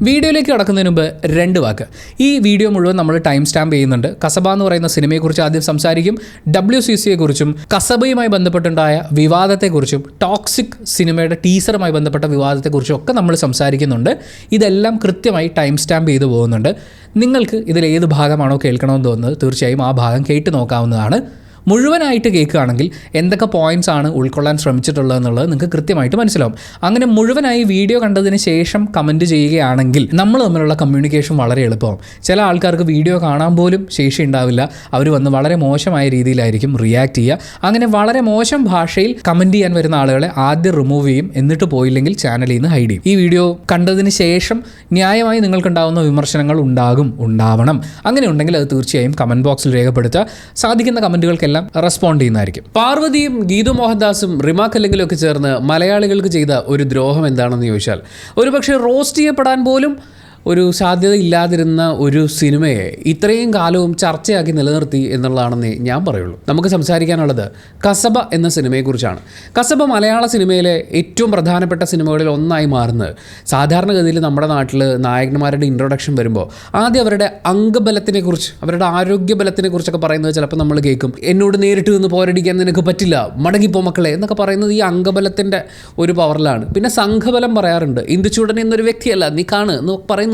വീഡിയോയിലേക്ക് കടക്കുന്നതിന് മുമ്പ് 2 വാക്ക്. ഈ വീഡിയോ മുഴുവൻ നമ്മൾ ടൈം സ്റ്റാമ്പ് ചെയ്യുന്നുണ്ട്. കസബ എന്ന് പറയുന്ന സിനിമയെക്കുറിച്ച് ആദ്യം സംസാരിക്കും, WCCയെക്കുറിച്ചും കസബയുമായി ബന്ധപ്പെട്ടുണ്ടായ വിവാദത്തെക്കുറിച്ചും ടോക്സിക് സിനിമയുടെ ടീസറുമായി ബന്ധപ്പെട്ട വിവാദത്തെക്കുറിച്ചും ഒക്കെ നമ്മൾ സംസാരിക്കുന്നുണ്ട്. ഇതെല്ലാം കൃത്യമായി ടൈം സ്റ്റാമ്പ് ചെയ്തു പോകുന്നുണ്ട്. നിങ്ങൾക്ക് ഇതിലേത് ഭാഗമാണോ കേൾക്കണമെന്ന് തോന്നുന്നത് തീർച്ചയായും ആ ഭാഗം കേട്ട് നോക്കാവുന്നതാണ്. മുഴുവനായിട്ട് കേൾക്കുകയാണെങ്കിൽ എന്തൊക്കെ പോയിൻറ്റ്സ് ആണ് ഉൾക്കൊള്ളാൻ ശ്രമിച്ചിട്ടുള്ളതെന്നുള്ളത് നിങ്ങൾക്ക് കൃത്യമായിട്ട് മനസ്സിലാവും. അങ്ങനെ മുഴുവനായി വീഡിയോ കണ്ടതിന് ശേഷം കമൻറ്റ് ചെയ്യുകയാണെങ്കിൽ നമ്മൾ തമ്മിലുള്ള കമ്മ്യൂണിക്കേഷൻ വളരെ എളുപ്പമാവും. ചില ആൾക്കാർക്ക് വീഡിയോ കാണാൻ പോലും ശേഷി ഉണ്ടാവില്ല. അവർ വന്ന് വളരെ മോശമായ രീതിയിലായിരിക്കും റിയാക്ട് ചെയ്യുക. അങ്ങനെ വളരെ മോശം ഭാഷയിൽ കമൻറ്റ് ചെയ്യാൻ വരുന്ന ആളുകളെ ആദ്യം റിമൂവ് ചെയ്യും, എന്നിട്ട് പോയില്ലെങ്കിൽ ചാനലിൽ നിന്ന് ഹൈഡ് ചെയ്യും. ഈ വീഡിയോ കണ്ടതിന് ശേഷം ന്യായമായി നിങ്ങൾക്കുണ്ടാകുന്ന വിമർശനങ്ങൾ ഉണ്ടാവണം. അങ്ങനെ ഉണ്ടെങ്കിൽ അത് തീർച്ചയായും കമൻറ്റ് ബോക്സിൽ രേഖപ്പെടുത്തുക. സാധിക്കുന്ന കമൻറ്റുകൾക്ക് റെസ്പോണ്ട് ചെയ്യുന്നതായിരിക്കും. പാർവതിയും ഗീതു മോഹൻദാസും റിമ കല്ലെങ്കിലും ഒക്കെ ചേർന്ന് മലയാളികൾക്ക് ചെയ്ത ഒരു ദ്രോഹം എന്താണെന്ന് ചോദിച്ചാൽ, ഒരുപക്ഷെ റോസ്റ്റ് ചെയ്യപ്പെടാൻ പോലും ഒരു സാധ്യത ഇല്ലാതിരുന്ന ഒരു സിനിമയെ ഇത്രയും കാലവും ചർച്ചയാക്കി നിലനിർത്തി എന്നുള്ളതാണെന്നേ ഞാൻ പറയുള്ളൂ. നമുക്ക് സംസാരിക്കാനുള്ളത് കസബ എന്ന സിനിമയെക്കുറിച്ചാണ്. കസബ മലയാള സിനിമയിലെ ഏറ്റവും പ്രധാനപ്പെട്ട സിനിമകളിൽ ഒന്നായി മാറുന്നത്. സാധാരണഗതിയിൽ നമ്മുടെ നാട്ടിൽ നായകന്മാരുടെ ഇൻട്രൊഡക്ഷൻ വരുമ്പോൾ ആദ്യം അവരുടെ അംഗബലത്തിനെക്കുറിച്ച്, അവരുടെ ആരോഗ്യബലത്തിനെക്കുറിച്ചൊക്കെ പറയുന്നത് ചിലപ്പോൾ നമ്മൾ കേൾക്കും. എന്നോട് നേരിട്ട് നിന്ന് പോരടിക്കാൻ നിനക്ക് പറ്റില്ല, മടങ്ങിപ്പോ മക്കളെ എന്നൊക്കെ പറയുന്നത് ഈ അംഗബലത്തിൻ്റെ ഒരു പവറിലാണ്. പിന്നെ സംഘബലം പറയാറുണ്ട്. ഇന്ദുചൂടൻ എന്നൊരു വ്യക്തിയല്ല, നീ കാണ് എന്ന് പറയുന്നത്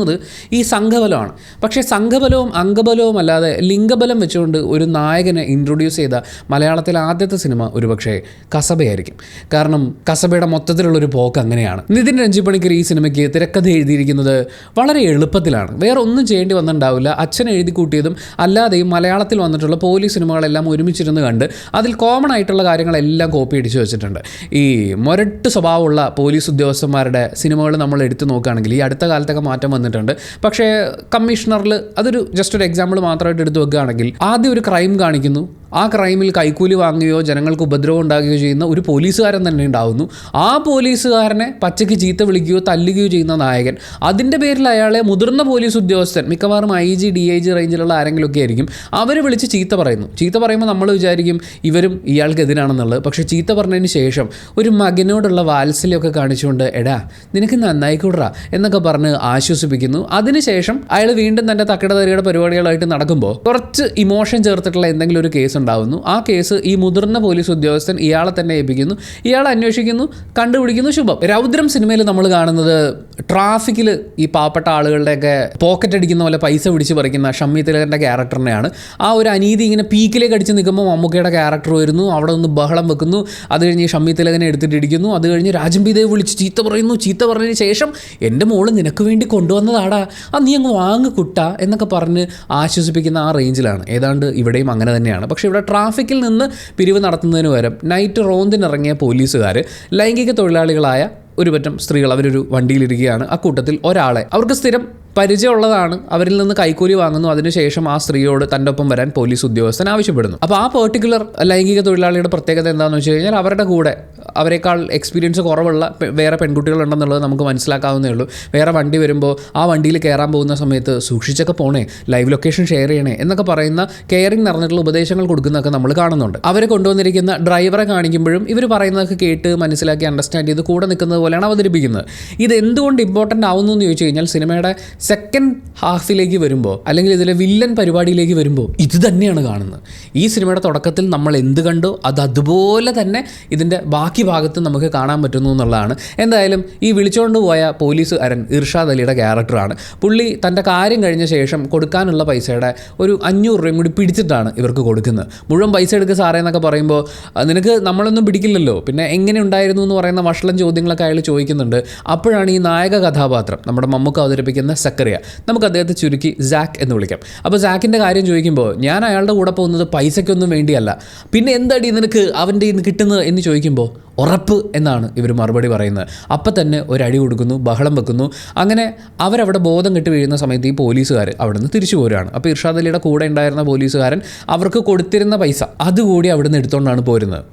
ഈ സംഘബലമാണ്. പക്ഷേ സംഘബലവും അംഗബലവും അല്ലാതെ ലിംഗബലം വെച്ചുകൊണ്ട് ഒരു നായകനെ ഇൻട്രൊഡ്യൂസ് ചെയ്ത മലയാളത്തിലെ ആദ്യത്തെ സിനിമ ഒരുപക്ഷെ കസബയായിരിക്കും. കാരണം കസബയുടെ മൊത്തത്തിലുള്ളൊരു പോക്ക് അങ്ങനെയാണ്. നിതിൻ രഞ്ജിപ്പണിക്കർ ഈ സിനിമയ്ക്ക് തിരക്കഥ എഴുതിയിരിക്കുന്നത് വളരെ എളുപ്പത്തിലാണ്. വേറെ ഒന്നും ചെയ്യേണ്ടി വന്നിട്ടുണ്ടാവില്ല. അച്ഛൻ എഴുതി കൂട്ടിയതും അല്ലാതെയും മലയാളത്തിൽ വന്നിട്ടുള്ള പോലീസ് സിനിമകളെല്ലാം ഒരുമിച്ചിരുന്ന് കണ്ട് അതിൽ കോമൺ ആയിട്ടുള്ള കാര്യങ്ങളെല്ലാം കോപ്പി അടിച്ച് വെച്ചിട്ടുണ്ട്. ഈ മൊരട്ട് സ്വഭാവമുള്ള പോലീസ് ഉദ്യോഗസ്ഥന്മാരുടെ സിനിമകൾ നമ്മൾ എടുത്തു നോക്കുകയാണെങ്കിൽ ഈ അടുത്ത കാലത്തൊക്കെ മാറ്റം വന്നിട്ടുണ്ട്. പക്ഷേ കമ്മീഷണറിൽ അതൊരു ജസ്റ്റ് ഒരു എക്സാമ്പിൾ മാത്രമായിട്ട് എടുത്തു വെക്കുകയാണെങ്കിൽ ആദ്യം ഒരു ക്രൈം കാണിക്കുന്നു. ആ ക്രൈമിൽ കൈക്കൂലി വാങ്ങുകയോ ജനങ്ങൾക്ക് ഉപദ്രവം ഉണ്ടാകുകയോ ചെയ്യുന്ന ഒരു പോലീസുകാരൻ തന്നെ ഉണ്ടാകുന്നു. ആ പോലീസുകാരനെ പച്ചയ്ക്ക് ചീത്ത വിളിക്കുകയോ തല്ലുകയോ ചെയ്യുന്ന നായകൻ. അതിൻ്റെ പേരിൽ അയാളെ മുതിർന്ന പോലീസ് ഉദ്യോഗസ്ഥൻ, മിക്കവാറും IG DIG റേഞ്ചിലുള്ള ആരെങ്കിലുമൊക്കെ ആയിരിക്കും, അവർ വിളിച്ച് ചീത്ത പറയുന്നു. ചീത്ത പറയുമ്പോൾ നമ്മൾ വിചാരിക്കും ഇവരും ഇയാൾക്കെതിരാണെന്നുള്ളത്. പക്ഷേ ചീത്ത പറഞ്ഞതിന് ശേഷം ഒരു മകനോടുള്ള വാത്സല്യമൊക്കെ കാണിച്ചുകൊണ്ട് എടാ നിനക്ക് നന്നായിക്കൂടാ എന്നൊക്കെ പറഞ്ഞ് ആശ്വസിപ്പിക്കുന്നു. അതിനുശേഷം അയാൾ വീണ്ടും തൻ്റെ തക്കിടതരിയുടെ പരിപാടികളായിട്ട് നടക്കുമ്പോൾ കുറച്ച് ഇമോഷൻ ചേർത്തിട്ടുള്ള എന്തെങ്കിലും ഒരു കേസ് ഉണ്ടാവുന്നു. ആ കേസ് ഈ മുതിർന്ന പോലീസ് ഉദ്യോഗസ്ഥൻ ഇയാളെ തന്നെ ഏൽപ്പിക്കുന്നു. ഇയാൾ അന്വേഷിക്കുന്നു, കണ്ടുപിടിക്കുന്നു, ശുഭം. രൗദ്രം സിനിമയിൽ നമ്മൾ കാണുന്നത് ട്രാഫിക്കിൽ ഈ പാവപ്പെട്ട ആളുകളുടെയൊക്കെ പോക്കറ്റ് അടിക്കുന്ന പോലെ പൈസ പിടിച്ച് പറിക്കുന്ന ഷമ്മി തിലകൻ്റെ ക്യാരക്ടറിനെയാണ്. ആ ഒരു അനീതി ഇങ്ങനെ പീക്കിലേക്ക് അടിച്ച് നിൽക്കുമ്പോൾ മമ്മൂക്കയുടെ ക്യാരക്ടർ വരുന്നു, അവിടെ നിന്ന് ബഹളം വെക്കുന്നു. അത് കഴിഞ്ഞ് ഷമ്മി തിലകനെ എടുത്തിട്ടിരിക്കുന്നു. അത് കഴിഞ്ഞ് രാജംബി ദേവ് വിളിച്ച് ചീത്ത പറയുന്നു. ചീത്ത പറഞ്ഞതിന് ശേഷം എൻ്റെ മോള് നിനക്ക് വേണ്ടി കൊണ്ടുവന്നതാടാ, നീ അങ്ങ് വാങ്ങ് കുട്ട എന്നൊക്കെ പറഞ്ഞ് ആശ്വസിപ്പിക്കുന്ന ആ റേഞ്ചിലാണ്. ഏതാണ്ട് ഇവിടെയും അങ്ങനെ തന്നെയാണ്. പക്ഷേ ഇവിടെ ട്രാഫിക്കിൽ നിന്ന് പിരിവ് നടത്തുന്നതിന് പകരം നൈറ്റ് റോന്തിനിറങ്ങിയ പോലീസുകാർ ലൈംഗിക തൊഴിലാളികളായ ഒരു പറ്റം സ്ത്രീകൾ അവരൊരു വണ്ടിയിലിരിക്കുകയാണ്. അക്കൂട്ടത്തിൽ ഒരാളെ അവർക്ക് സ്ഥിരം പരിചയമുള്ളതാണ്, അവരിൽ നിന്ന് കൈക്കൂലി വാങ്ങുന്നു. അതിനുശേഷം ആ സ്ത്രീയോട് തൻ്റെ ഒപ്പം വരാൻ പോലീസ് ഉദ്യോഗസ്ഥൻ ആവശ്യപ്പെടുന്നു. അപ്പോൾ ആ പെർട്ടിക്കുലർ ലൈംഗിക തൊഴിലാളിയുടെ പ്രത്യേകത എന്താണെന്ന് വെച്ച് കഴിഞ്ഞാൽ അവരുടെ കൂടെ അവരെക്കാൾ എക്സ്പീരിയൻസ് കുറവുള്ള വേറെ പെൺകുട്ടികളുണ്ടെന്നുള്ളത് നമുക്ക് മനസ്സിലാക്കാവുന്നേ ഉള്ളൂ. വേറെ വണ്ടി വരുമ്പോൾ ആ വണ്ടിയിൽ കയറാൻ പോകുന്ന സമയത്ത് സൂക്ഷിച്ചൊക്കെ പോണേ, ലൈവ് ലൊക്കേഷൻ ഷെയർ ചെയ്യണേ എന്നൊക്കെ പറയുന്ന കെയറിങ് നിറഞ്ഞിട്ടുള്ള ഉപദേശങ്ങൾ കൊടുക്കുന്നതൊക്കെ നമ്മൾ കാണുന്നുണ്ട്. അവരെ കൊണ്ടുവന്നിരിക്കുന്ന ഡ്രൈവറെ കാണിക്കുമ്പോഴും ഇവർ പറയുന്നതൊക്കെ കേട്ട് മനസ്സിലാക്കി അണ്ടർസ്റ്റാൻഡ് ചെയ്ത് കൂടെ നിൽക്കുന്നത് പോലെയാണ് അവതരിപ്പിക്കുന്നത്. ഇത് എന്തുകൊണ്ട് ഇമ്പോർട്ടൻ്റ് ആവുന്നു എന്ന് ചോദിച്ചു കഴിഞ്ഞാൽ സിനിമയുടെ സെക്കൻഡ് ഹാഫിലേക്ക് വരുമ്പോൾ അല്ലെങ്കിൽ ഇതിലെ വില്ലൻ പരിപാടിയിലേക്ക് വരുമ്പോൾ ഇത് തന്നെയാണ് കാണുന്നത്. ഈ സിനിമയുടെ തുടക്കത്തിൽ നമ്മൾ എന്ത് കണ്ടോ അത് അതുപോലെ തന്നെ ഇതിൻ്റെ ബാക്കി ഭാഗത്ത് നമുക്ക് കാണാൻ പറ്റുന്നു എന്നുള്ളതാണ്. എന്തായാലും ഈ വിളിച്ചുകൊണ്ട് പോയ പോലീസുകാരൻ ഇർഷാദ് അലിയുടെ ക്യാരക്ടറാണ്. പുള്ളി തൻ്റെ കാര്യം കഴിഞ്ഞ ശേഷം കൊടുക്കാനുള്ള പൈസയുടെ ഒരു 500 രൂപയും കൂടി പിടിച്ചിട്ടാണ് ഇവർക്ക് കൊടുക്കുന്നത്. മുഴുവൻ പൈസ എടുക്കുക സാറേ എന്നൊക്കെ പറയുമ്പോൾ നിനക്ക് നമ്മളൊന്നും പിടിക്കില്ലല്ലോ, പിന്നെ എങ്ങനെ ഉണ്ടായിരുന്നു എന്ന് പറയുന്ന വഷളം ചോദ്യങ്ങളൊക്കെ അയാൾ ചോദിക്കുന്നുണ്ട്. അപ്പോഴാണ് ഈ നായക കഥാപാത്രം നമ്മുടെ മമ്മൂക്ക അവതരിപ്പിക്കുന്ന സക്കറിയ, നമുക്ക് അദ്ദേഹത്തെ ചുരുക്കി സാക്ക് എന്ന് വിളിക്കാം. അപ്പോൾ സാക്കിൻ്റെ കാര്യം ചോദിക്കുമ്പോൾ ഞാൻ അയാളുടെ കൂടെ പോകുന്നത് പൈസയ്ക്കൊന്നും വേണ്ടിയല്ല, പിന്നെ എന്താടി നിനക്ക് അവൻ്റെ ഇന്ന് കിട്ടുന്നത് എന്ന് ചോദിക്കുമ്പോൾ ഉറപ്പ് എന്നാണ് ഇവർ മറുപടി പറയുന്നത്. അപ്പം തന്നെ ഒരടി കൊടുക്കുന്നു, ബഹളം വെക്കുന്നു. അങ്ങനെ അവരവിടെ ബോധം കെട്ട് വീഴുന്ന സമയത്ത് ഈ പോലീസുകാർ അവിടെ നിന്ന് തിരിച്ചു പോരുകയാണ്. അപ്പോൾ ഇർഷാദ് അലിയുടെ കൂടെ ഉണ്ടായിരുന്ന പോലീസുകാരൻ അവർക്ക് കൊടുത്തിരുന്ന പൈസ അതുകൂടി അവിടെ നിന്ന് എടുത്തുകൊണ്ടാണ് പോരുന്നത്.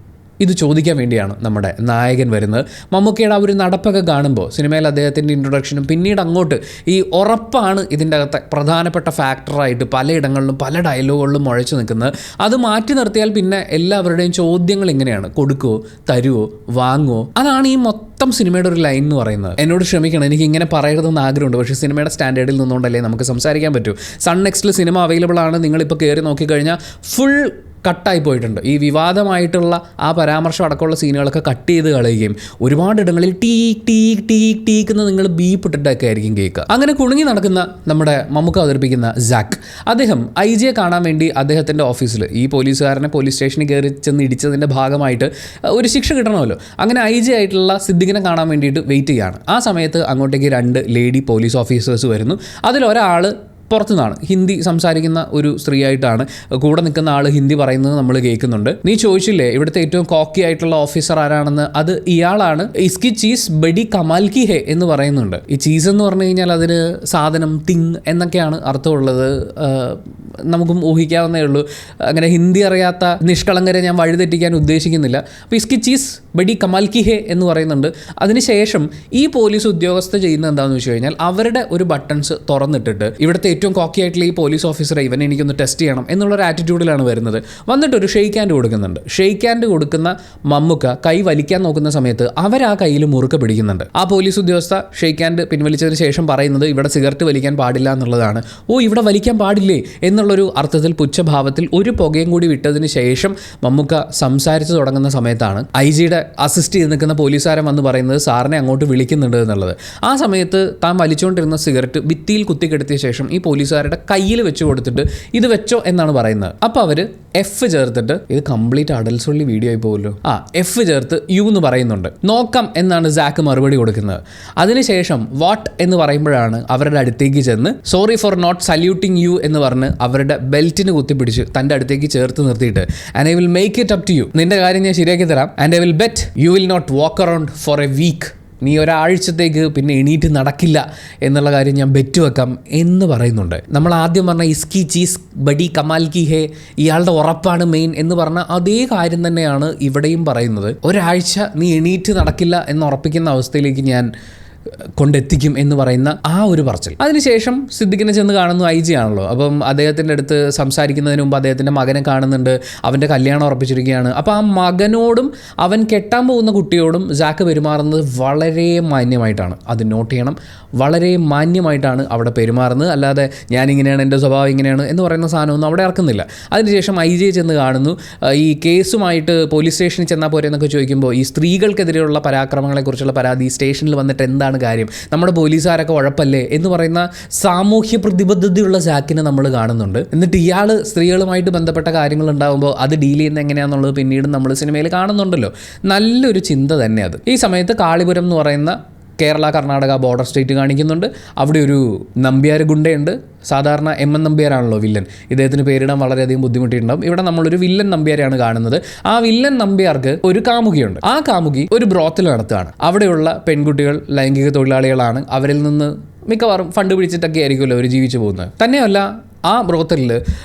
ഇത് ചോദിക്കാൻ വേണ്ടിയാണ് നമ്മുടെ നായകൻ വരുന്നത്. മമ്മൂക്കയുടെ ആ ഒരു നടപ്പൊക്കെ കാണുമ്പോൾ സിനിമയിൽ അദ്ദേഹത്തിൻ്റെ ഇൻട്രൊഡക്ഷനും പിന്നീട് അങ്ങോട്ട് ഈ ഉറപ്പാണ് ഇതിൻ്റെ അകത്തെ പ്രധാനപ്പെട്ട ഫാക്ടറായിട്ട് പലയിടങ്ങളിലും പല ഡയലോഗുകളിലും മുഴച്ചു നിൽക്കുന്നത്. അത് മാറ്റി നിർത്തിയാൽ പിന്നെ എല്ലാവരുടെയും ചോദ്യങ്ങൾ ഇങ്ങനെയാണ്: കൊടുക്കുമോ, തരുമോ, വാങ്ങുമോ? അതാണ് ഈ മൊത്തം സിനിമയുടെ ഒരു ലൈൻ എന്ന് പറയുന്നത്. എന്നോട് ക്ഷമിക്കണം, എനിക്ക് ഇങ്ങനെ പറയരുതെന്ന് ആഗ്രഹമുണ്ട്, പക്ഷേ സിനിമയുടെ സ്റ്റാൻഡേർഡിൽ നിന്നുകൊണ്ടല്ലേ നമുക്ക് സംസാരിക്കാൻ പറ്റൂ. സൺ നെക്സ്റ്റിൽ സിനിമ അവൈലബിൾ ആണ്. നിങ്ങളിപ്പോൾ കയറി നോക്കിക്കഴിഞ്ഞാൽ ഫുൾ കട്ടായി പോയിട്ടുണ്ട്. ഈ വിവാദമായിട്ടുള്ള ആ പരാമർശം അടക്കമുള്ള സീനുകളൊക്കെ കട്ട് ചെയ്ത് കളയുകയും ഒരുപാട് ഇടങ്ങളിൽ ടീക്ക് ടീക്ക് ടീക്ക് ടീക്ക് എന്ന് നിങ്ങൾ ബീപ്പ് ഇട്ടിട്ടൊക്കെ ആയിരിക്കും കേൾക്കുക. അങ്ങനെ കുണുങ്ങി നടക്കുന്ന നമ്മുടെ മമ്മൂക്ക അവതരിപ്പിക്കുന്ന സാക്ക്, അദ്ദേഹം ഐജിയെ കാണാൻ വേണ്ടി അദ്ദേഹത്തിൻ്റെ ഓഫീസിൽ ഈ പോലീസുകാരനെ പോലീസ് സ്റ്റേഷനിൽ കയറി ചെന്ന് ഇടിച്ചതിൻ്റെ ഭാഗമായിട്ട് ഒരു ശിക്ഷ കിട്ടണമല്ലോ. അങ്ങനെ ഐജി ആയിട്ടുള്ള സിദ്ദിഖിനെ കാണാൻ വേണ്ടിയിട്ട് വെയിറ്റ് ചെയ്യുകയാണ്. ആ സമയത്ത് അങ്ങോട്ടേക്ക് 2 ലേഡി പോലീസ് ഓഫീസേഴ്സ് വരുന്നു. അതിലൊരാൾ പുറത്തുനിന്നാണ്, ഹിന്ദി സംസാരിക്കുന്ന ഒരു സ്ത്രീയായിട്ടാണ്. കൂടെ നിൽക്കുന്ന ആൾ ഹിന്ദി പറയുന്നത് നമ്മൾ കേൾക്കുന്നുണ്ട്. നീ ചോദിച്ചില്ലേ ഇവിടുത്തെ ഏറ്റവും കോക്കി ആയിട്ടുള്ള ഓഫീസർ ആരാണെന്ന്? അത് ഇയാളാണ്. ഇസ്കി ചീസ് ബഡി കമാൽ കി ഹേ എന്ന് പറയുന്നുണ്ട്. ഈ ചീസ് എന്ന് പറഞ്ഞു കഴിഞ്ഞാൽ അതിന് സാധനം, തിങ് എന്നൊക്കെയാണ് അർത്ഥമുള്ളത്. നമുക്കും ഊഹിക്കാവുന്നേ ഉള്ളൂ. അങ്ങനെ ഹിന്ദി അറിയാത്ത നിഷ്കളങ്കരെ ഞാൻ വഴിതെറ്റിക്കാൻ ഉദ്ദേശിക്കുന്നില്ല. അപ്പോൾ ഇസ്കി ചീസ് ബഡി കമാൽ കി ഹേ എന്ന് പറയുന്നുണ്ട്. അതിനുശേഷം ഈ പോലീസ് ഉദ്യോഗസ്ഥർ ചെയ്യുന്നത് എന്താണെന്ന് വെച്ച് കഴിഞ്ഞാൽ അവരുടെ ഒരു ബട്ടൺസ് തുറന്നിട്ടിട്ട് ഇവിടുത്തെ ഏറ്റവും കോക്കി ആയിട്ടുള്ള ഈ പോലീസ് ഓഫീസറെ ഇവനെ എനിക്കൊന്ന് ടെസ്റ്റ് ചെയ്യണം എന്നുള്ളൊരു ആറ്റിറ്റ്യൂഡിലാണ് വരുന്നത്. വന്നിട്ടൊരു ഷെയ്ക്ക് ഹാൻഡ് കൊടുക്കുന്നുണ്ട്. ഷെയ്ക്ക് ഹാൻഡ് കൊടുക്കുന്ന മമ്മൂക്ക കൈ വലിക്കാൻ നോക്കുന്ന സമയത്ത് ആ കയ്യിൽ മുറുക്കെ പിടിക്കുന്നുണ്ട്. ആ പോലീസ് ഉദ്യോഗസ്ഥ ഷെയ്ക്ക് ഹാൻഡ് പിൻവലിച്ചതിന് ശേഷം പറയുന്നത് ഇവിടെ സിഗരറ്റ് വലിക്കാൻ പാടില്ല എന്നുള്ളതാണ്. ഇവിടെ വലിക്കാൻ പാടില്ലേ എന്നുള്ളൊരു അർത്ഥത്തിൽ പുച്ഛഭാവത്തിൽ ഒരു പുകയും കൂടി വിട്ടതിന് ശേഷം മമ്മൂക്ക സംസാരിച്ച് തുടങ്ങുന്ന സമയത്താണ് ഐജിയുടെ അസിസ്റ്റ് ചെയ്ത് നിൽക്കുന്ന പോലീസുകാരൻ വന്ന് പറയുന്നത് സാറിനെ അങ്ങോട്ട് വിളിക്കുന്നുണ്ട് എന്നുള്ളത്. ആ സമയത്ത് താൻ വലിച്ചുകൊണ്ടിരുന്ന സിഗരറ്റ് ഭിത്തിയിൽ കുത്തിക്കെടുത്തിയ ശേഷം ഈ പോലീസുകാരുടെ കയ്യിൽ വെച്ച് കൊടുത്തിട്ട് ഇത് വെച്ചോ എന്നാണ് പറയുന്നത്. അപ്പോൾ അവർ എഫ് ചേർത്തിട്ട്, ഇത് കംപ്ലീറ്റ് അഡൽസൊള്ളി വീഡിയോ ആയി പോകുമല്ലോ, എഫ് ചേർത്ത് യു എന്ന് പറയുന്നുണ്ട്. നോക്കാം എന്നാണ് സാക്ക് മറുപടി കൊടുക്കുന്നത്. അതിനുശേഷം വാട്ട് എന്ന് പറയുമ്പോഴാണ് അവരുടെ അടുത്തേക്ക് ചെന്ന് sorry for not saluting you എന്ന് പറഞ്ഞ് അവരുടെ ബെൽറ്റിന് കുത്തിപ്പിടിച്ച് തൻ്റെ അടുത്തേക്ക് ചേർത്ത് നിർത്തിയിട്ട് and I will make it up to you, നിന്റെ കാര്യം ഞാൻ ശരിയാക്കി തരാം, and I will bet you will not walk around for a week, നീ ഒരാഴ്ചത്തേക്ക് പിന്നെ എണീറ്റ് നടക്കില്ല എന്നുള്ള കാര്യം ഞാൻ ബെറ്റ് വെക്കാം എന്ന് പറയുന്നുണ്ട്. നമ്മൾ ആദ്യം പറഞ്ഞ ഇസ്കി ചീസ് ബഡി കമാൽ കി ഹേ, ഇയാളുടെ ഉറപ്പാണ് മെയിൻ എന്ന് പറഞ്ഞ അതേ കാര്യം തന്നെയാണ് ഇവിടെയും പറയുന്നത്. ഒരാഴ്ച നീ എണീറ്റ് നടക്കില്ല എന്ന് ഉറപ്പിക്കുന്ന അവസ്ഥയിലേക്ക് ഞാൻ കൊണ്ടെത്തിക്കും എന്ന് പറയുന്ന ആ ഒരു പറച്ചിൽ. അതിനുശേഷം സിദ്ദിഖിനെ ചെന്ന് കാണുന്നു. IG ആണല്ലോ. അപ്പം അദ്ദേഹത്തിൻ്റെ അടുത്ത് സംസാരിക്കുന്നതിന് മുമ്പ് അദ്ദേഹത്തിൻ്റെ മകനെ കാണുന്നുണ്ട്. അവൻ്റെ കല്യാണം ഉറപ്പിച്ചിരിക്കുകയാണ്. അപ്പോൾ ആ മകനോടും അവൻ കെട്ടാൻ പോകുന്ന കുട്ടിയോടും സാക്ക് പെരുമാറുന്നത് വളരെ മാന്യമായിട്ടാണ്. അത് നോട്ട് ചെയ്യണം. വളരെ മാന്യമായിട്ടാണ് അവിടെ പെരുമാറുന്നത്. അല്ലാതെ ഞാനിങ്ങനെയാണ്, എൻ്റെ സ്വഭാവം ഇങ്ങനെയാണ് എന്ന് പറയുന്ന സാധനമൊന്നും അവിടെ ഇറക്കുന്നില്ല. അതിനുശേഷം IG ചെന്ന് കാണുന്നു. ഈ കേസുമായിട്ട് പോലീസ് സ്റ്റേഷനിൽ ചെന്നാൽ പോരെ എന്നൊക്കെ ചോദിക്കുമ്പോൾ ഈ സ്ത്രീകൾക്കെതിരെയുള്ള പരാക്രമങ്ങളെക്കുറിച്ചുള്ള പരാതി സ്റ്റേഷനിൽ വന്നിട്ട് എന്താണ് കാര്യം, നമ്മുടെ പോലീസുകാരൊക്കെ ഉഴപ്പല്ലേ എന്ന് പറയുന്ന സാമൂഹ്യ പ്രതിബദ്ധതയുള്ള സാക്കിനെ നമ്മൾ കാണുന്നുണ്ട്. എന്നിട്ട് ഇയാൾ സ്ത്രീകളുമായിട്ട് ബന്ധപ്പെട്ട കാര്യങ്ങൾ ഉണ്ടാകുമ്പോൾ അത് ഡീൽ ചെയ്യുന്നത് എങ്ങനെയാണെന്നുള്ളത് പിന്നീട് നമ്മൾ സിനിമയിൽ കാണുന്നുണ്ടല്ലോ. നല്ലൊരു ചിന്ത തന്നെ അത്. ഈ സമയത്ത് കാളിപുരം എന്ന് പറയുന്ന കേരള കർണാടക ബോർഡർ സ്റ്റേറ്റ് കാണിക്കുന്നുണ്ട്. അവിടെ ഒരു നമ്പ്യാർ ഗുണ്ടയുണ്ട്. സാധാരണ MN നമ്പ്യാരാണല്ലോ വില്ലൻ. ഇദ്ദേഹത്തിന് പേരിടാൻ വളരെയധികം ബുദ്ധിമുട്ടിയിട്ടുണ്ടാകും. ഇവിടെ നമ്മളൊരു വില്ലൻ നമ്പ്യാരെയാണ് കാണുന്നത്. ആ വില്ലൻ നമ്പ്യാർക്ക് ഒരു കാമുകിയുണ്ട്. ആ കാമുകി ഒരു ബ്രോത്തിൽ നടത്തുകയാണ്. അവിടെയുള്ള പെൺകുട്ടികൾ ലൈംഗിക തൊഴിലാളികളാണ്. അവരിൽ നിന്ന് മിക്കവാറും ഫണ്ട് പിടിച്ചിട്ടൊക്കെ ആയിരിക്കുമല്ലോ അവർ ജീവിച്ചു പോകുന്നത്. തന്നെയല്ല, ആ ബ്രോത്തലിൽ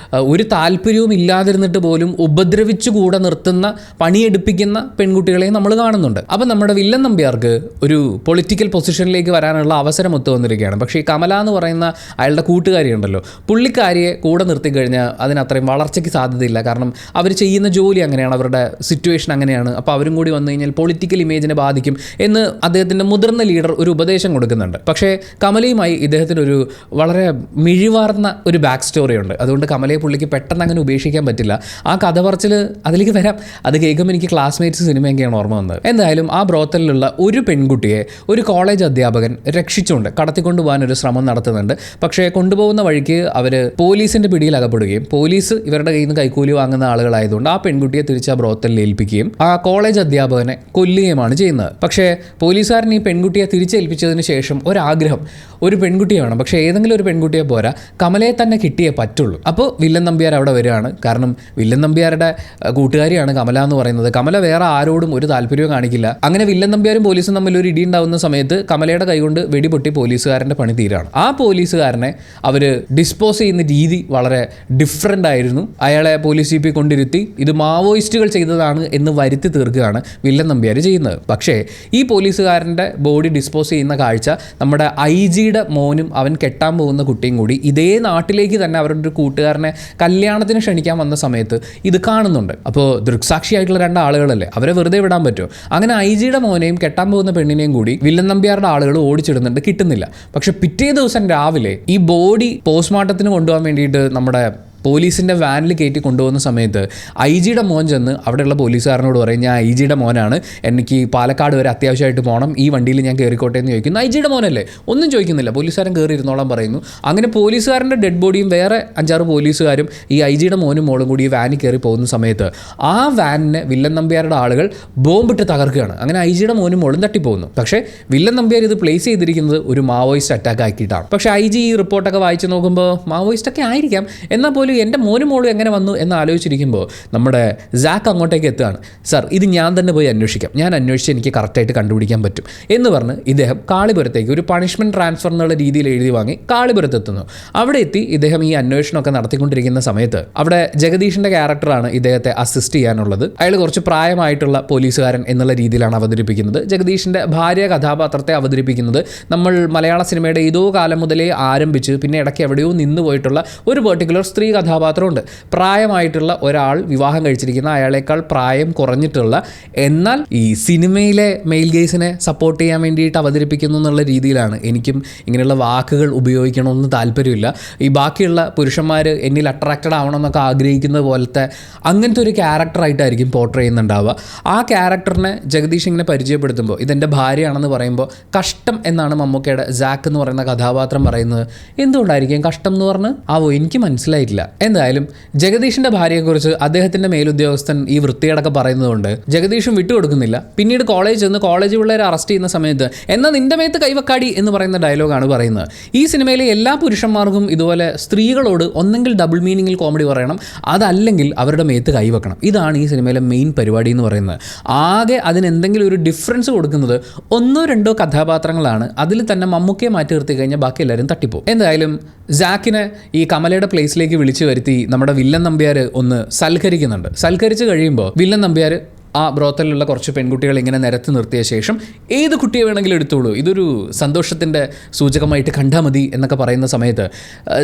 ഒരു താല്പര്യവും ഇല്ലാതിരുന്നിട്ട് പോലും ഉപദ്രവിച്ചു കൂടെ നിർത്തുന്ന, പണിയെടുപ്പിക്കുന്ന പെൺകുട്ടികളെ നമ്മൾ കാണുന്നുണ്ട്. അപ്പം നമ്മുടെ വില്ലൻ നമ്പ്യാർക്ക് ഒരു പൊളിറ്റിക്കൽ പൊസിഷനിലേക്ക് വരാനുള്ള അവസരം ഒത്തു വന്നിരിക്കുകയാണ്. പക്ഷേ ഈ കമല എന്ന് പറയുന്ന അയാളുടെ കൂട്ടുകാരിയുണ്ടല്ലോ, പുള്ളിക്കാരിയെ കൂടെ നിർത്തിക്കഴിഞ്ഞാൽ അതിനത്രയും വളർച്ചയ്ക്ക് സാധ്യതയില്ല. കാരണം അവർ ചെയ്യുന്ന ജോലി അങ്ങനെയാണ്, അവരുടെ സിറ്റുവേഷൻ അങ്ങനെയാണ്. അപ്പോൾ അവരും കൂടി വന്നു കഴിഞ്ഞാൽ പൊളിറ്റിക്കൽ ഇമേജിനെ ബാധിക്കും എന്ന് അദ്ദേഹത്തിൻ്റെ മുതിർന്ന ലീഡർ ഒരു ഉപദേശം കൊടുക്കുന്നുണ്ട്. പക്ഷേ കമലയുമായി ഇദ്ദേഹത്തിന് ഒരു വളരെ മിഴിവാർന്ന ഒരു ബാക്ക് സ്റ്റോറി ഉണ്ട്. അതുകൊണ്ട് കമലയെ പുള്ളിക്ക് പെട്ടെന്ന് അങ്ങനെ ഉപേക്ഷിക്കാൻ പറ്റില്ല. ആ കഥ പറച്ചിൽ അതിലേക്ക് വരാം. അത് കേൾക്കുമ്പോൾ എനിക്ക് ക്ലാസ്മേറ്റ്സ് സിനിമയൊക്കെയാണ് ഓർമ്മ വന്നത്. എന്തായാലും ആ ബ്രോത്തലിലുള്ള ഒരു പെൺകുട്ടിയെ ഒരു കോളേജ് അധ്യാപകൻ രക്ഷിച്ചുകൊണ്ട് കടത്തിക്കൊണ്ടുപോകാൻ ഒരു ശ്രമം നടത്തുന്നുണ്ട്. പക്ഷേ കൊണ്ടുപോകുന്ന വഴിക്ക് അവർ പോലീസിൻ്റെ പിടിയിൽ അകപ്പെടുകയും പോലീസ് ഇവരുടെ കയ്യിൽ നിന്ന് കൈക്കൂലി വാങ്ങുന്ന ആളുകളായതുകൊണ്ട് ആ പെൺകുട്ടിയെ തിരിച്ച് ആ ബ്രോത്തലിൽ ഏൽപ്പിക്കുകയും ആ കോളേജ് അധ്യാപകനെ കൊല്ലുകയുമാണ് ചെയ്യുന്നത്. പക്ഷേ പോലീസുകാരൻ ഈ പെൺകുട്ടിയെ തിരിച്ചേൽപ്പിച്ചതിന് ശേഷം ഒരാഗ്രഹം, ഒരു പെൺകുട്ടിയെ വേണം. പക്ഷേ ഏതെങ്കിലും ഒരു പെൺകുട്ടിയെ പോരാ, കമലയെ തന്നെ കിട്ടിയേ പറ്റുള്ളൂ. അപ്പോൾ വില്ലൻ നമ്പ്യാർ അവിടെ വരികയാണ്. കാരണം വില്ലൻ നമ്പ്യാരുടെ കൂട്ടുകാരിയാണ് കമല എന്ന് പറയുന്നത്. കമല വേറെ ആരോടും ഒരു താല്പര്യവും കാണിക്കില്ല. അങ്ങനെ വില്ലൻ നമ്പ്യാരും പോലീസും തമ്മിൽ ഒരു ഇടി ഉണ്ടാവുന്ന സമയത്ത് കമലയുടെ കൈകൊണ്ട് വെടിപൊട്ടി പോലീസുകാരൻ്റെ പണി തീരാണ്. ആ പോലീസുകാരനെ അവർ ഡിസ്പോസ് ചെയ്യുന്ന രീതി വളരെ ഡിഫറൻ്റ് ആയിരുന്നു. അയാളെ പോലീസ് ജീപ്പിൽ കൊണ്ടിരുത്തി ഇത് മാവോയിസ്റ്റുകൾ ചെയ്തതാണ് എന്ന് വരുത്തി തീർക്കുകയാണ് വില്ലൻ നമ്പ്യാർ ചെയ്യുന്നത്. പക്ഷേ ഈ പോലീസുകാരൻ്റെ ബോഡി ഡിസ്പോസ് ചെയ്യുന്ന കാഴ്ച നമ്മുടെ IG-യുടെ മോനും അവൻ കെട്ടാൻ പോകുന്ന കുട്ടിയും കൂടി ഇതേ നാട്ടിലേക്ക് തന്നെ അവരുടെ ഒരു കൂട്ടുകാരനെ കല്യാണത്തിന് ക്ഷണിക്കാൻ വന്ന സമയത്ത് ഇത് കാണുന്നുണ്ട്. അപ്പോൾ ദൃക്സാക്ഷിയായിട്ടുള്ള 2 ആളുകളല്ലേ, അവരെ വെറുതെ വിടാൻ പറ്റുമോ? അങ്ങനെ IG-യുടെ മോനെയും കെട്ടാൻ പോകുന്ന പെണ്ണിനെയും കൂടി വില്ലൻ നമ്പ്യാരുടെ ആളുകൾ ഓടിച്ചിടുന്നുണ്ട്, കിട്ടുന്നില്ല. പക്ഷെ പിറ്റേ ദിവസം രാവിലെ ഈ ബോഡി പോസ്റ്റ്മോർട്ടത്തിന് കൊണ്ടുപോകാൻ വേണ്ടിയിട്ട് നമ്മുടെ പോലീസിൻ്റെ വാനിൽ കയറ്റി കൊണ്ടുപോകുന്ന സമയത്ത് IG-യുടെ മോൻ ചെന്ന് അവിടെയുള്ള പോലീസുകാരനോട് പറയും, ഞാൻ IG-യുടെ മോനാണ്, എനിക്ക് പാലക്കാട് വരെ അത്യാവശ്യമായിട്ട് പോകണം, ഈ വണ്ടിയിൽ ഞാൻ കയറിക്കോട്ടെ എന്ന് ചോദിക്കുന്നു. IG-യുടെ മോനല്ലേ, ഒന്നും ചോദിക്കുന്നില്ല, പോലീസുകാരൻ കയറി ഇരുന്നോളാൻ പറയുന്നു. അങ്ങനെ പോലീസുകാരൻ്റെ ഡെഡ് ബോഡിയും വേറെ 5-6 പോലീസുകാരും ഈ IG-യുടെ മോനും മോളും കൂടി ഈ വാനിൽ കയറി പോകുന്ന സമയത്ത് ആ വാനിനെ വില്ലൻ നമ്പ്യാരുടെ ആളുകൾ ബോംബിട്ട് തകർക്കുകയാണ്. അങ്ങനെ IG-യുടെ മോനും മോളും തട്ടിപ്പോകുന്നു. പക്ഷേ വില്ലൻ നമ്പ്യാർ ഇത് പ്ലേസ് ചെയ്തിരിക്കുന്നത് ഒരു മാവോയിസ്റ്റ് അറ്റാക്ക് ആക്കിയിട്ടാണ്. പക്ഷേ IG ഈ റിപ്പോർട്ടൊക്കെ വായിച്ച് നോക്കുമ്പോൾ മാവോയിസ്റ്റൊക്കെ ആയിരിക്കാം, എന്നാൽ പോലും എൻ്റെ മോനും മോളും എങ്ങനെ വന്നു എന്ന് ആലോചിച്ചിരിക്കുമ്പോൾ നമ്മുടെ സാക്ക് അങ്ങോട്ടേക്ക് എത്തുകയാണ്. സർ, ഇത് ഞാൻ തന്നെ പോയി അന്വേഷിക്കാം, ഞാൻ അന്വേഷിച്ച് എനിക്ക് കറക്റ്റായിട്ട് കണ്ടുപിടിക്കാൻ പറ്റും എന്ന് പറഞ്ഞ് ഇദ്ദേഹം കാളിപുരത്തേക്ക് ഒരു പണിഷ്മെൻറ്റ് ട്രാൻസ്ഫർ എന്നുള്ള രീതിയിൽ എഴുതി വാങ്ങി കാളിപുരത്ത് എത്തുന്നു. അവിടെ എത്തി ഇദ്ദേഹം ഈ അന്വേഷണമൊക്കെ നടത്തിക്കൊണ്ടിരിക്കുന്ന സമയത്ത് അവിടെ ജഗദീഷിൻ്റെ ക്യാരക്ടറാണ് ഇദ്ദേഹത്തെ അസിസ്റ്റ് ചെയ്യാനുള്ളത്. അയാൾ കുറച്ച് പ്രായമായിട്ടുള്ള പോലീസുകാരൻ എന്നുള്ള രീതിയിലാണ് അവതരിപ്പിക്കുന്നത്. ജഗദീഷിൻ്റെ ഭാര്യ കഥാപാത്രത്തെ അവതരിപ്പിക്കുന്നത് നമ്മൾ മലയാള സിനിമയുടെ ഏതോ കാലം മുതലേ ആരംഭിച്ച് പിന്നെ ഇടയ്ക്ക് എവിടെയോ നിന്ന് പോയിട്ടുള്ള ഒരു പെർട്ടിക്കുലർ സ്ത്രീ കഥാപാത്രമുണ്ട്. പ്രായമായിട്ടുള്ള ഒരാൾ വിവാഹം കഴിച്ചിരിക്കുന്ന, അയാളേക്കാൾ പ്രായം കുറഞ്ഞിട്ടുള്ള, എന്നാൽ ഈ സിനിമയിലെ മെയിൽ ഗേസിനെ സപ്പോർട്ട് ചെയ്യാൻ വേണ്ടിയിട്ട് അവതരിപ്പിക്കുന്നു എന്നുള്ള രീതിയിലാണ്. എനിക്കും ഇങ്ങനെയുള്ള വാക്കുകൾ ഉപയോഗിക്കണമെന്ന് താല്പര്യമില്ല. ഈ ബാക്കിയുള്ള പുരുഷന്മാർ എന്നിൽ അട്രാക്റ്റഡ് ആവണമെന്നൊക്കെ ആഗ്രഹിക്കുന്നത് പോലത്തെ അങ്ങനത്തെ ഒരു ക്യാരക്ടറായിട്ടായിരിക്കും പോർട്രേ ചെയ്യുന്നുണ്ടാവുക. ആ ക്യാരക്ടറിനെ ജഗദീഷ് ഇങ്ങനെ പരിചയപ്പെടുത്തുമ്പോൾ ഇതെൻ്റെ ഭാര്യയാണെന്ന് പറയുമ്പോൾ കഷ്ടം എന്നാണ് മമ്മൂക്കയുടെ സാക്ക് എന്ന് പറയുന്ന കഥാപാത്രം പറയുന്നത്. എന്തുകൊണ്ടായിരിക്കും കഷ്ടം എന്ന് പറഞ്ഞ് എനിക്ക് മനസ്സിലായിട്ടില്ല. എന്തായാലും ജഗദീഷിൻ്റെ ഭാര്യയെക്കുറിച്ച് അദ്ദേഹത്തിൻ്റെ മേലുദ്യോഗസ്ഥൻ ഈ വൃത്തികേടൊക്കെ പറയുന്നതുകൊണ്ട് ജഗദീഷും വിട്ടുകൊടുക്കുന്നില്ല. പിന്നീട് കോളേജ് ചെന്ന് കോളേജ് പിള്ളേരെ അറസ്റ്റ് ചെയ്യുന്ന സമയത്ത് എന്നാൽ നിൻ്റെ മേത്ത് കൈവക്കാടി എന്ന് പറയുന്ന ഡയലോഗാണ് പറയുന്നത്. ഈ സിനിമയിലെ എല്ലാ പുരുഷന്മാർക്കും ഇതുപോലെ സ്ത്രീകളോട് ഒന്നെങ്കിൽ ഡബിൾ മീനിങ്ങിൽ കോമഡി പറയണം, അതല്ലെങ്കിൽ അവരുടെ മേത്ത് കൈവെക്കണം. ഇതാണ് ഈ സിനിമയിലെ മെയിൻ പരിപാടി എന്ന് പറയുന്നത്. ആകെ അതിനെന്തെങ്കിലും ഒരു ഡിഫറൻസ് കൊടുക്കുന്നത് 1-2 കഥാപാത്രങ്ങളാണ്. അതിൽ തന്നെ മമ്മൂക്കയെ മാറ്റി നിർത്തി കഴിഞ്ഞാൽ ബാക്കി എല്ലാവരും തട്ടിപ്പോകും. എന്തായാലും സാക്കിനെ ഈ കമലയുടെ പ്ലേസിലേക്ക് വിളിച്ചു വരുത്തി നമ്മുടെ വില്ലൻ നമ്പ്യാർ ഒന്ന് സൽക്കരിക്കുന്നുണ്ട്. സൽക്കരിച്ച് കഴിയുമ്പോൾ വില്ലൻ നമ്പ്യാർ ആ ബ്രോത്തലിലുള്ള കുറച്ച് പെൺകുട്ടികൾ ഇങ്ങനെ നിരത്തി നിർത്തിയ ശേഷം ഏത് കുട്ടിയെ വേണമെങ്കിലും എടുത്തോളൂ, ഇതൊരു സന്തോഷത്തിൻ്റെ സൂചകമായിട്ട് കണ്ടാൽ മതി എന്നൊക്കെ പറയുന്ന സമയത്ത്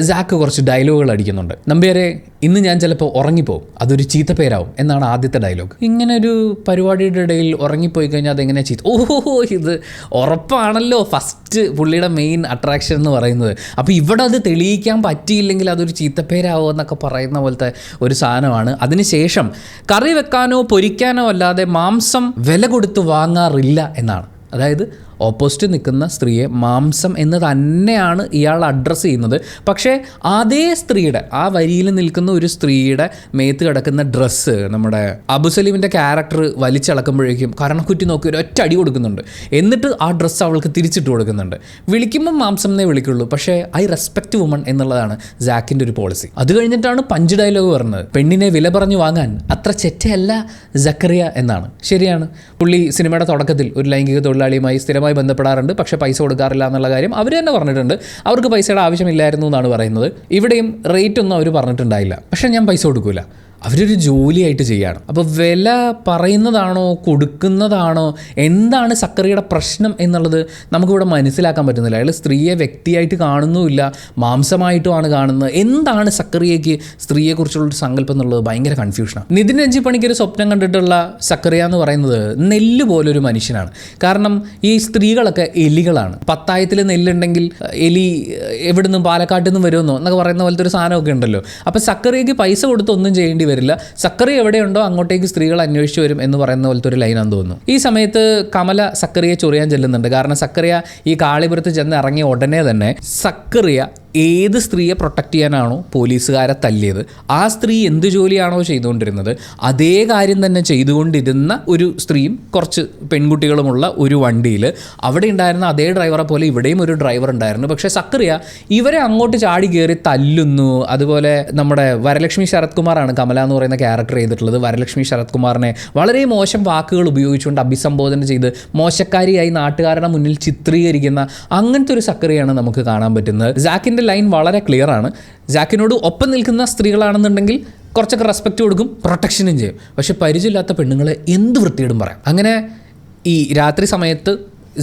സാക്ക് കുറച്ച് ഡയലോഗുകൾ അടിക്കുന്നുണ്ട്. നമ്പ്യാരെ, ഇന്ന് ഞാൻ ചിലപ്പോൾ ഉറങ്ങിപ്പോവും, അതൊരു ചീത്ത പേരാവും എന്നാണ് ആദ്യത്തെ ഡയലോഗ്. ഇങ്ങനെ ഒരു പരിപാടിയുടെ ഇടയിൽ ഉറങ്ങിപ്പോയി കഴിഞ്ഞാൽ അതെങ്ങനെ ചീത്ത? ഓഹോ, ഇത് ഉറപ്പാണല്ലോ ഫസ്റ്റ് പുള്ളിയുടെ മെയിൻ അട്രാക്ഷൻ എന്ന് പറയുന്നത്. അപ്പോൾ ഇവിടെ അത് തെളിയിക്കാൻ പറ്റിയില്ലെങ്കിൽ അതൊരു ചീത്തപ്പേരാവോ എന്നൊക്കെ പറയുന്ന പോലത്തെ ഒരു സാധനമാണ്. അതിനുശേഷം കറി വെക്കാനോ പൊരിക്കാനോ അല്ലാതെ മാംസം വില കൊടുത്ത് വാങ്ങാറില്ല എന്നാണ്. അതായത് ഓപ്പോസിറ്റ് നിൽക്കുന്ന സ്ത്രീയെ മാംസം എന്ന് തന്നെയാണ് ഇയാൾ അഡ്രസ്സ് ചെയ്യുന്നത്. പക്ഷേ അതേ സ്ത്രീയുടെ, ആ വരിയിൽ നിൽക്കുന്ന ഒരു സ്ത്രീയുടെ മേത്ത് കിടക്കുന്ന ഡ്രസ്സ് നമ്മുടെ അബുസലീമിൻ്റെ ക്യാരക്ടർ വലിച്ചളക്കുമ്പോഴേക്കും കരണക്കുറ്റി നോക്കി ഒരു ഒറ്റ അടി കൊടുക്കുന്നുണ്ട്. എന്നിട്ട് ആ ഡ്രസ്സ് അവൾക്ക് തിരിച്ചിട്ട് കൊടുക്കുന്നുണ്ട്. വിളിക്കുമ്പം മാംസം എന്നേ വിളിക്കുള്ളൂ, പക്ഷേ ഐ റെസ്പെക്റ്റ് വുമൺ എന്നുള്ളതാണ് സാക്കിൻ്റെ ഒരു പോളിസി. അത് കഴിഞ്ഞിട്ടാണ് പഞ്ച് ഡയലോഗ് പറഞ്ഞത്, പെണ്ണിനെ വില പറഞ്ഞു വാങ്ങാൻ അത്ര ചെറ്റയല്ല സക്കറിയ എന്നാണ്. ശരിയാണ്, പുള്ളി സിനിമയുടെ തുടക്കത്തിൽ ഒരു ലൈംഗിക തൊഴിലാളിയുമായി സ്ഥിരമായി ബന്ധപ്പെടാറുണ്ട്, പക്ഷേ പൈസ കൊടുക്കാറില്ല എന്നുള്ള കാര്യം അവർ തന്നെ പറഞ്ഞിട്ടുണ്ട്. അവർക്ക് പൈസയുടെ ആവശ്യമില്ലായിരുന്നു എന്നാണ് പറയുന്നത്. ഇവിടെയും റേറ്റ് ഒന്നും അവർ പറഞ്ഞിട്ടുണ്ടായില്ല. പക്ഷേ ഞാൻ പൈസ കൊടുക്കില്ല, അവരൊരു ജോലിയായിട്ട് ചെയ്യുകയാണ്. അപ്പോൾ വില പറയുന്നതാണോ കൊടുക്കുന്നതാണോ, എന്താണ് സക്കറിയുടെ പ്രശ്നം എന്നുള്ളത് നമുക്കിവിടെ മനസ്സിലാക്കാൻ പറ്റുന്നില്ല. അയാൾ സ്ത്രീയെ വ്യക്തിയായിട്ട് കാണുന്നുമില്ല, മാംസമായിട്ടുമാണ് കാണുന്നത്. എന്താണ് സക്കറിയയ്ക്ക് സ്ത്രീയെക്കുറിച്ചുള്ളൊരു സങ്കല്പം എന്നുള്ളത് ഭയങ്കര കൺഫ്യൂഷനാണ്. നിതിൻ രഞ്ജി പണിക്കൊരു സ്വപ്നം കണ്ടിട്ടുള്ള സക്കറിയ എന്ന് പറയുന്നത് നെല്ല് പോലൊരു മനുഷ്യനാണ്. കാരണം ഈ സ്ത്രീകളൊക്കെ എലികളാണ്. പത്തായത്തിൽ നെല്ലുണ്ടെങ്കിൽ എലി എവിടുന്നും പാലക്കാട്ടിൽ നിന്നും വരുമെന്നോ എന്നൊക്കെ പറയുന്ന പോലത്തെ ഒരു സാധനമൊക്കെ ഉണ്ടല്ലോ. അപ്പോൾ സക്കറിയയ്ക്ക് പൈസ കൊടുത്ത് ഒന്നും ചെയ്യേണ്ടി വരില്ല. സക്കറിയ എവിടെയുണ്ടോ അങ്ങോട്ടേക്ക് സ്ത്രീകൾ അന്വേഷിച്ച് വരും എന്ന് പറയുന്ന പോലത്തെ ഒരു ലൈനാന്ന് തോന്നുന്നു. ഈ സമയത്ത് കമല സക്കറിയെ ചൊറിയാൻ ചെല്ലുന്നുണ്ട്. കാരണം സക്കറിയ ഈ കാളിപുരത്ത് ചെന്ന് ഇറങ്ങിയ ഉടനെ തന്നെ സക്കറിയ ഏത് സ്ത്രീയെ പ്രൊട്ടക്റ്റ് ചെയ്യാനാണോ പോലീസുകാരെ തല്ലിയത്, ആ സ്ത്രീ എന്ത് ജോലിയാണോ ചെയ്തുകൊണ്ടിരുന്നത് അതേ കാര്യം തന്നെ ചെയ്തുകൊണ്ടിരുന്ന ഒരു സ്ത്രീയും കുറച്ച് പെൺകുട്ടികളുമുള്ള ഒരു വണ്ടിയിൽ അവിടെ ഉണ്ടായിരുന്ന അതേ ഡ്രൈവറെ പോലെ ഇവിടെയും ഒരു ഡ്രൈവർ ഉണ്ടായിരുന്നു. പക്ഷേ സക്കറിയ ഇവരെ അങ്ങോട്ട് ചാടി കയറി തല്ലുന്നു. അതുപോലെ നമ്മുടെ വരലക്ഷ്മി ശരത് കുമാറാണ് കമല എന്ന് പറയുന്ന ക്യാരക്ടർ ചെയ്തിട്ടുള്ളത്. വരലക്ഷ്മി ശരത് കുമാറിനെ വളരെ മോശം വാക്കുകൾ ഉപയോഗിച്ചുകൊണ്ട് അഭിസംബോധന ചെയ്ത് മോശക്കാരിയായി നാട്ടുകാരുടെ മുന്നിൽ ചിത്രീകരിക്കുന്ന അങ്ങനത്തെ ഒരു സക്കറിയാണ് നമുക്ക് കാണാൻ പറ്റുന്നത്. ജാക്കിൻ്റെ ലൈൻ വളരെ ക്ലിയർ ആണ്. ജാക്കിനോട് ഒപ്പം നിൽക്കുന്ന സ്ത്രീകളാണെന്നുണ്ടെങ്കിൽ കുറച്ചൊക്കെ റെസ്പെക്റ്റ് കൊടുക്കും, പ്രൊട്ടക്ഷനും ചെയ്യും. പക്ഷെ പരിചയമില്ലാത്ത പെണ്ണുങ്ങളെ എന്ത് വൃത്തിയോടും പറയാം. അങ്ങനെ ഈ രാത്രി സമയത്ത്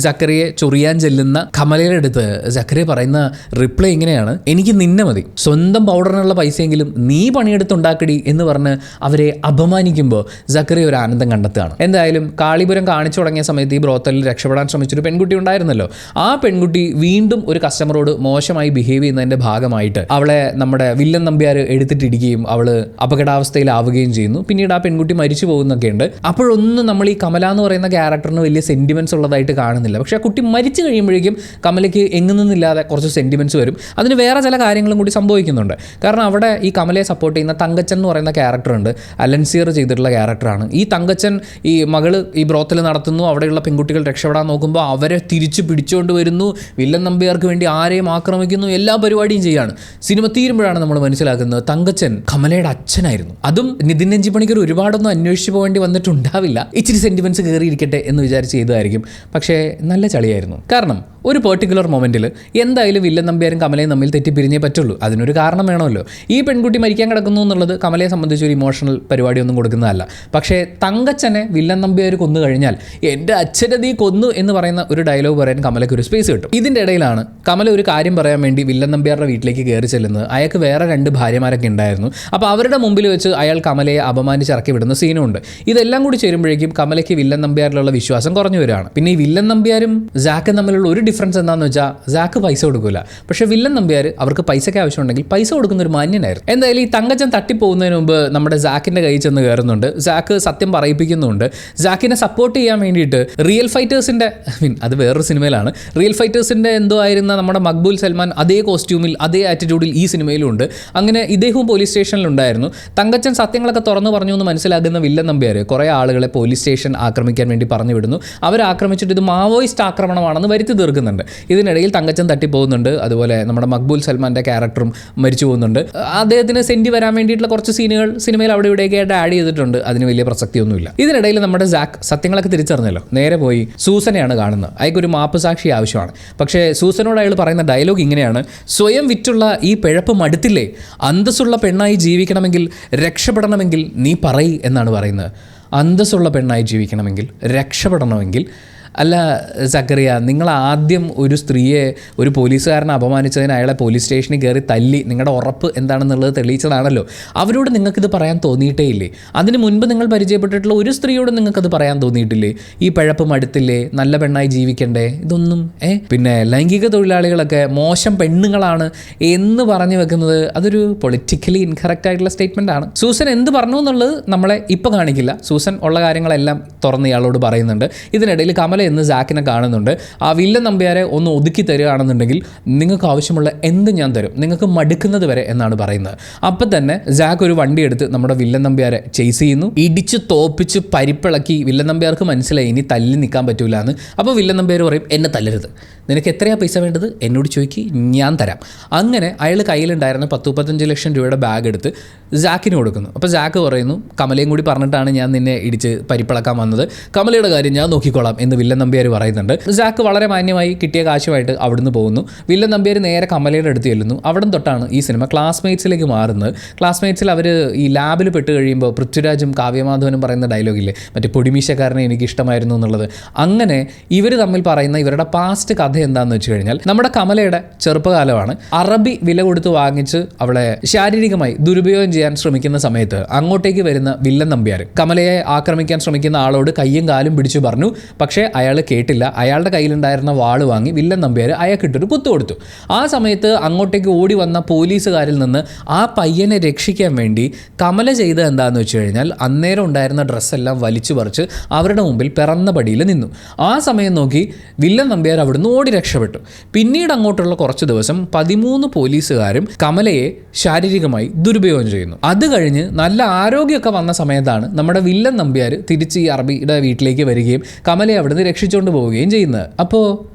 സക്കറിയെ ചൊറിയാൻ ചെല്ലുന്ന കമലയുടെ അടുത്ത് സക്കറിയ പറയുന്ന റിപ്ലൈ ഇങ്ങനെയാണ്: എനിക്ക് നിന്നെ മതി, സ്വന്തം പൗഡറിനുള്ള പൈസയെങ്കിലും നീ പണിയെടുത്തുണ്ടാക്കടി എന്ന് പറഞ്ഞ് അവരെ അപമാനിക്കുമ്പോൾ സക്കറിയ ഒരു ആനന്ദം കണ്ടെത്തുകയാണ്. എന്തായാലും കാളിപുരം കാണിച്ചു തുടങ്ങിയ സമയത്ത് ഈ ബ്രോത്തലിൽ രക്ഷപ്പെടാൻ ശ്രമിച്ചൊരു പെൺകുട്ടി ഉണ്ടായിരുന്നല്ലോ. ആ പെൺകുട്ടി വീണ്ടും ഒരു കസ്റ്റമറോട് മോശമായി ബിഹേവ് ചെയ്യുന്നതിൻ്റെ ഭാഗമായിട്ട് അവളെ നമ്മുടെ വില്ലൻ നമ്പ്യാർ എടുത്തിട്ടിരിക്കുകയും അവൾ അപകടാവസ്ഥയിലാവുകയും ചെയ്യുന്നു. പിന്നീട് ആ പെൺകുട്ടി മരിച്ചു പോകുന്നൊക്കെ ഉണ്ട്. അപ്പോഴൊന്നും നമ്മൾ ഈ കമല എന്ന് പറയുന്ന ക്യാരക്ടറിന് വലിയ സെൻറ്റിമെൻറ്റ്സ് ഉള്ളതായിട്ട് കാണുന്നില്ല. പക്ഷേ ആ കുട്ടി മരിച്ചു കഴിയുമ്പോഴേക്കും കമലയ്ക്ക് എങ്ങുന്നില്ലാതെ കുറച്ച് സെൻറ്റിമെൻറ്റ്സ് വരും. അതിന് വേറെ ചില കാര്യങ്ങളും കൂടി സംഭവിക്കുന്നുണ്ട്. കാരണം അവിടെ ഈ കമലയെ സപ്പോർട്ട് ചെയ്യുന്ന തങ്കച്ചൻ എന്ന് പറയുന്ന ക്യാരക്ടറുണ്ട്. അലൻസിയർ ചെയ്തിട്ടുള്ള ക്യാരക്ടറാണ്. ഈ തങ്കച്ചൻ ഈ മകള് ഈ ബ്രോത്തൽ നടത്തുന്നു, അവിടെയുള്ള പെൺകുട്ടികൾ രക്ഷപ്പെടാൻ നോക്കുമ്പോൾ അവരെ തിരിച്ചു പിടിച്ചുകൊണ്ട് വരുന്നു, വില്ലൻ നമ്പ്യാർക്ക് വേണ്ടി ആരെയും ആക്രമിക്കുന്നു, എല്ലാ പരിപാടിയും ചെയ്യാണ്. സിനിമ തീരുമ്പോഴാണ് നമ്മൾ മനസ്സിലാക്കുന്നത് തങ്കച്ചൻ കമലയുടെ അച്ഛനായിരുന്നു. അതും നിതിൻ രഞ്ജിപ്പണിക്കർ ഒരുപാടൊന്നും അന്വേഷിച്ച് പോകേണ്ടി വന്നിട്ടുണ്ടാവില്ല. ഇച്ചിരി സെൻറ്റിമെൻറ്റ്സ് കയറിയിരിക്കട്ടെ എന്ന് വിചാരിച്ച് ചെയ്തതായിരിക്കും. പക്ഷേ നല്ല ചളിയായിരുന്നു. കാരണം ഒരു പെർട്ടിക്കുലർ മൊമെൻറ്റിൽ എന്തായാലും വില്ലൻ നമ്പ്യാരും കമലയും തമ്മിൽ തെറ്റിപ്പിരിഞ്ഞേ പറ്റുള്ളൂ. അതിനൊരു കാരണം വേണമല്ലോ. ഈ പെൺകുട്ടി മരിക്കാൻ കിടക്കുന്നു എന്നുള്ളത് കമലയെ സംബന്ധിച്ച് ഒരു ഇമോഷണൽ പരിപാടിയൊന്നും കൊടുക്കുന്നതല്ല. പക്ഷേ തങ്കച്ചനെ വില്ലൻ നമ്പ്യാർ കൊന്നു കഴിഞ്ഞാൽ എൻ്റെ അച്ഛനെ നീ കൊന്നു എന്ന് പറയുന്ന ഒരു ഡയലോഗ് പറയാൻ കമലയ്ക്ക് ഒരു സ്പേസ് കിട്ടും. ഇതിൻ്റെ ഇടയിലാണ് കമല ഒരു കാര്യം പറയാൻ വേണ്ടി വില്ലൻ നമ്പ്യാരുടെ വീട്ടിലേക്ക് കയറി ചെല്ലുന്നത്. അയാൾക്ക് വേറെ 2 ഭാര്യമാരൊക്കെ ഉണ്ടായിരുന്നു. അപ്പോൾ അവരുടെ മുമ്പിൽ വെച്ച് അയാൾ കമലയെ അപമാനിച്ച് ഇറക്കി വിടുന്ന സീനുണ്ട്. ഇതെല്ലാം കൂടി ചേരുമ്പോഴേക്കും കമലയ്ക്ക് വില്ലൻ നമ്പ്യാരിലുള്ള വിശ്വാസം കുറഞ്ഞു വരികയാണ്. പിന്നെ ഈ വില്ലൻ നമ്പ്യാരും ജാക്കും തമ്മിലുള്ള ഒരു ഡിഫറൻസ് എന്താണെന്ന് വെച്ചാൽ ജാക്ക് പൈസ കൊടുക്കില്ല. പക്ഷേ വില്ലൻ നമ്പ്യാർ അവർക്ക് പൈസയ്ക്ക് ആവശ്യമുണ്ടെങ്കിൽ പൈസ കൊടുക്കുന്ന ഒരു മാന്യനായിരുന്നു. എന്തായാലും ഈ തങ്കച്ചൻ തട്ടിപ്പോകുന്നതിന് മുമ്പ് നമ്മുടെ ജാക്കിൻ്റെ കയ്യിൽ ചെന്ന് കയറുന്നുണ്ട്. ജാക്ക് സത്യം പറയിപ്പിക്കുന്നുണ്ട്. ജാക്കിനെ സപ്പോർട്ട് ചെയ്യാൻ വേണ്ടിയിട്ട് റിയൽ ഫൈറ്റേഴ്സിൻ്റെ അത് വേറൊരു സിനിമയിലാണ്. റിയൽ ഫൈറ്റേഴ്സിൻ്റെ എന്തോ ആയിരുന്ന നമ്മുടെ മക്ബൂൽ സൽമാൻ അതേ കോസ്റ്റ്യൂമിൽ അതേ ആറ്റിറ്റ്യൂഡിൽ ഈ സിനിമയിലും ഉണ്ട്. അങ്ങനെ ഇദ്ദേഹവും പോലീസ് സ്റ്റേഷനിലുണ്ടായിരുന്നു. തങ്കച്ചൻ സത്യങ്ങളൊക്കെ തുറന്നു പറഞ്ഞു എന്ന് മനസ്സിലാക്കുന്ന വില്ലൻ നമ്പ്യാർ കുറേ ആളുകളെ പോലീസ് സ്റ്റേഷൻ ആക്രമിക്കാൻ വേണ്ടി പറഞ്ഞു വിടുന്നു. അവർ ആക്രമിച്ചിട്ട് ഇത് മാവോയിസ്റ്റ് ആക്രമണമാണെന്ന് വരുത്തി തീർക്കുന്നുണ്ട്. ഇതിനിടയിൽ തങ്കച്ചൻ തട്ടിപ്പോകുന്നുണ്ട്. അതുപോലെ നമ്മുടെ മക്ബൂൽ സൽമാൻ്റെ ക്യാരക്ടറും മരിച്ചു പോകുന്നുണ്ട്. അദ്ദേഹത്തിന് സെൻറ്റി വരാൻ വേണ്ടിയിട്ടുള്ള കുറച്ച് സീനുകൾ സിനിമയിൽ അവിടെ ഇവിടെയൊക്കെ ആയിട്ട് ആഡ് ചെയ്തിട്ടുണ്ട്. അതിന് വലിയ പ്രസക്തിയൊന്നുമില്ല. ഇതിനിടയിൽ നമ്മുടെ ജാക്ക് സത്യങ്ങളൊക്കെ തിരിച്ചറിഞ്ഞല്ലോ. നേരെ പോയി സൂസനെയാണ് കാണുന്നത്. അയാൾക്കൊരു മാപ്പ് സാക്ഷി ആവശ്യമാണ്. പക്ഷേ സൂസനോട് അയാൾ പറയുന്ന ഡയലോഗ് ഇങ്ങനെയാണ്: സ്വയം വിറ്റുള്ള ഈ പിഴപ്പ് മടുത്തില്ലേ? അന്തസ്സുള്ള പെണ്ണായി ജീവിക്കണമെങ്കിൽ, രക്ഷപ്പെടണമെങ്കിൽ നീ പറയ് എന്നാണ് പറയുന്നത്. അന്തസ്സുള്ള പെണ്ണായി ജീവിക്കണമെങ്കിൽ, രക്ഷപ്പെടണമെങ്കിൽ. അല്ല സക്കറിയ, നിങ്ങൾ ആദ്യം ഒരു സ്ത്രീയെ ഒരു പോലീസുകാരനെ അപമാനിച്ചതിന് അയാളെ പോലീസ് സ്റ്റേഷനിൽ കയറി തല്ലി നിങ്ങളുടെ ഉറപ്പ് എന്താണെന്നുള്ളത് തെളിയിച്ചതാണല്ലോ. അവരോട് നിങ്ങൾക്കിത് പറയാൻ തോന്നിയിട്ടേ ഇല്ലേ? അതിന് മുൻപ് നിങ്ങൾ പരിചയപ്പെട്ടിട്ടുള്ള ഒരു സ്ത്രീയോട് നിങ്ങൾക്കത് പറയാൻ തോന്നിയിട്ടില്ലേ? ഈ പിഴപ്പ് മടുത്തില്ലേ? നല്ല പെണ്ണായി ജീവിക്കണ്ടേ? ഇതൊന്നും പിന്നെ ലൈംഗിക തൊഴിലാളികളൊക്കെ മോശം പെണ്ണുങ്ങളാണ് എന്ന് പറഞ്ഞു വെക്കുന്നത് അതൊരു പൊളിറ്റിക്കലി ഇൻകറക്റ്റ് ആയിട്ടുള്ള സ്റ്റേറ്റ്മെൻ്റ് ആണ്. സൂസൻ എന്ത് പറഞ്ഞു എന്നുള്ളത് നമ്മളെ ഇപ്പോൾ കാണിക്കില്ല. സൂസൻ ഉള്ള കാര്യങ്ങളെല്ലാം തുറന്ന് ഇയാളോട് പറയുന്നുണ്ട്. ഇതിനിടയിൽ കമല എന്ന് ജാക്കിനെ കാണുന്നുണ്ട്. ആ വില്ലൻ നമ്പ്യാരെ ഒന്ന് ഒതുക്കി തരികയാണെന്നുണ്ടെങ്കിൽ നിങ്ങൾക്ക് ആവശ്യമുള്ള എന്ത് ഞാൻ തരും, നിങ്ങൾക്ക് മടുക്കുന്നത് വരെ എന്നാണ് പറയുന്നത്. അപ്പം തന്നെ ജാക്ക് ഒരു വണ്ടി എടുത്ത് നമ്മുടെ വില്ലൻ നമ്പ്യാരെ ചേസ് ചെയ്യുന്നു. ഇടിച്ച് തോപ്പിച്ച് പരിപ്പിളക്കി. വില്ലൻ നമ്പ്യാർക്ക് മനസ്സിലായി ഇനി തല്ലി നിൽക്കാൻ പറ്റൂല എന്ന്. അപ്പോൾ വില്ലൻ നമ്പ്യാർ പറയും, എന്നെ തല്ലരുത്, നിനക്ക് എത്രയാണ് പൈസ വേണ്ടത് എന്നോട് ചോദിക്ക്, ഞാൻ തരാം. അങ്ങനെ അയാൾ കയ്യിലുണ്ടായിരുന്ന 10-35 ലക്ഷം രൂപയുടെ ബാഗ് എടുത്ത് ജാക്കിന് കൊടുക്കുന്നു. അപ്പോൾ ജാക്ക് പറയുന്നു, കമലയും കൂടി പറഞ്ഞിട്ടാണ് ഞാൻ നിന്നെ ഇടിച്ച് പരിപ്പിളക്കാൻ വന്നത്, കമലയുടെ കാര്യം ഞാൻ നോക്കിക്കോളാം എന്ന് വില്ലൻ നമ്പ്യാർ പറയുന്നുണ്ട്. ജാക്ക് വളരെ മാന്യമായി കിട്ടിയ കാശുമായിട്ട് അവിടുന്ന് പോകുന്നു. വില്ലൻ നമ്പ്യാർ നേരെ കമലയുടെ അടുത്ത് ചെല്ലുന്നു. അവിടെ തൊട്ടാണ് ഈ സിനിമ ക്ലാസ്മേറ്റ്സിലേക്ക് മാറുന്നത്. ക്ലാസ്മേറ്റ്സിൽ അവർ ഈ ലാബിൽ പെട്ട് കഴിയുമ്പോൾ പൃഥ്വിരാജും കാവ്യമാധവനും പറയുന്ന ഡയലോഗില്ലേ, മറ്റേ പൊടിമീശക്കാരനെ എനിക്ക് ഇഷ്ടമായിരുന്നു എന്നുള്ളത്. അങ്ങനെ ഇവർ തമ്മിൽ പറയുന്ന ഇവരുടെ പാസ്റ്റ് കഥ എന്താണെന്ന് വെച്ച് കഴിഞ്ഞാൽ നമ്മുടെ കമലയുടെ ചെറുപ്പകാലമാണ്. അറബി വില കൊടുത്ത് വാങ്ങിച്ച് അവളെ ശാരീരികമായി ദുരുപയോഗം ചെയ്യാൻ ശ്രമിക്കുന്ന സമയത്ത് അങ്ങോട്ടേക്ക് വരുന്ന വില്ലൻ നമ്പ്യാർ കമലയെ ആക്രമിക്കാൻ ശ്രമിക്കുന്ന ആളോട് കയ്യും കാലും പിടിച്ചു പറഞ്ഞു. പക്ഷേ അയാൾ കേട്ടില്ല. അയാളുടെ കയ്യിലുണ്ടായിരുന്ന വാള് വാങ്ങി വില്ലൻ നമ്പ്യാർ അയാൾക്കിട്ടൊരു കുത്തു കൊടുത്തു. ആ സമയത്ത് അങ്ങോട്ടേക്ക് ഓടി വന്ന പോലീസുകാരിൽ നിന്ന് ആ പയ്യനെ രക്ഷിക്കാൻ വേണ്ടി കമല ചെയ്തത് എന്താണെന്ന് വെച്ച് കഴിഞ്ഞാൽ അന്നേരം ഉണ്ടായിരുന്ന ഡ്രസ്സെല്ലാം വലിച്ചു പറിച്ച് അവരുടെ മുമ്പിൽ പിറന്ന പടിയിൽ നിന്നു. ആ സമയം നോക്കി വില്ലൻ നമ്പ്യാർ അവിടുന്ന് ഓടി രക്ഷപ്പെട്ടു. പിന്നീട് അങ്ങോട്ടുള്ള കുറച്ച് ദിവസം 13 പോലീസുകാരും കമലയെ ശാരീരികമായി ദുരുപയോഗം ചെയ്യുന്നു. അത് കഴിഞ്ഞ് നല്ല ആരോഗ്യമൊക്കെ വന്ന സമയത്താണ് നമ്മുടെ വില്ലൻ നമ്പ്യാർ തിരിച്ച് ഈ അറബിയുടെ വീട്ടിലേക്ക് വരികയും കമലയെ അവിടുന്ന് രക്ഷിച്ചുകൊണ്ട് പോവുകയും ചെയ്യുന്നത്. അപ്പോൾ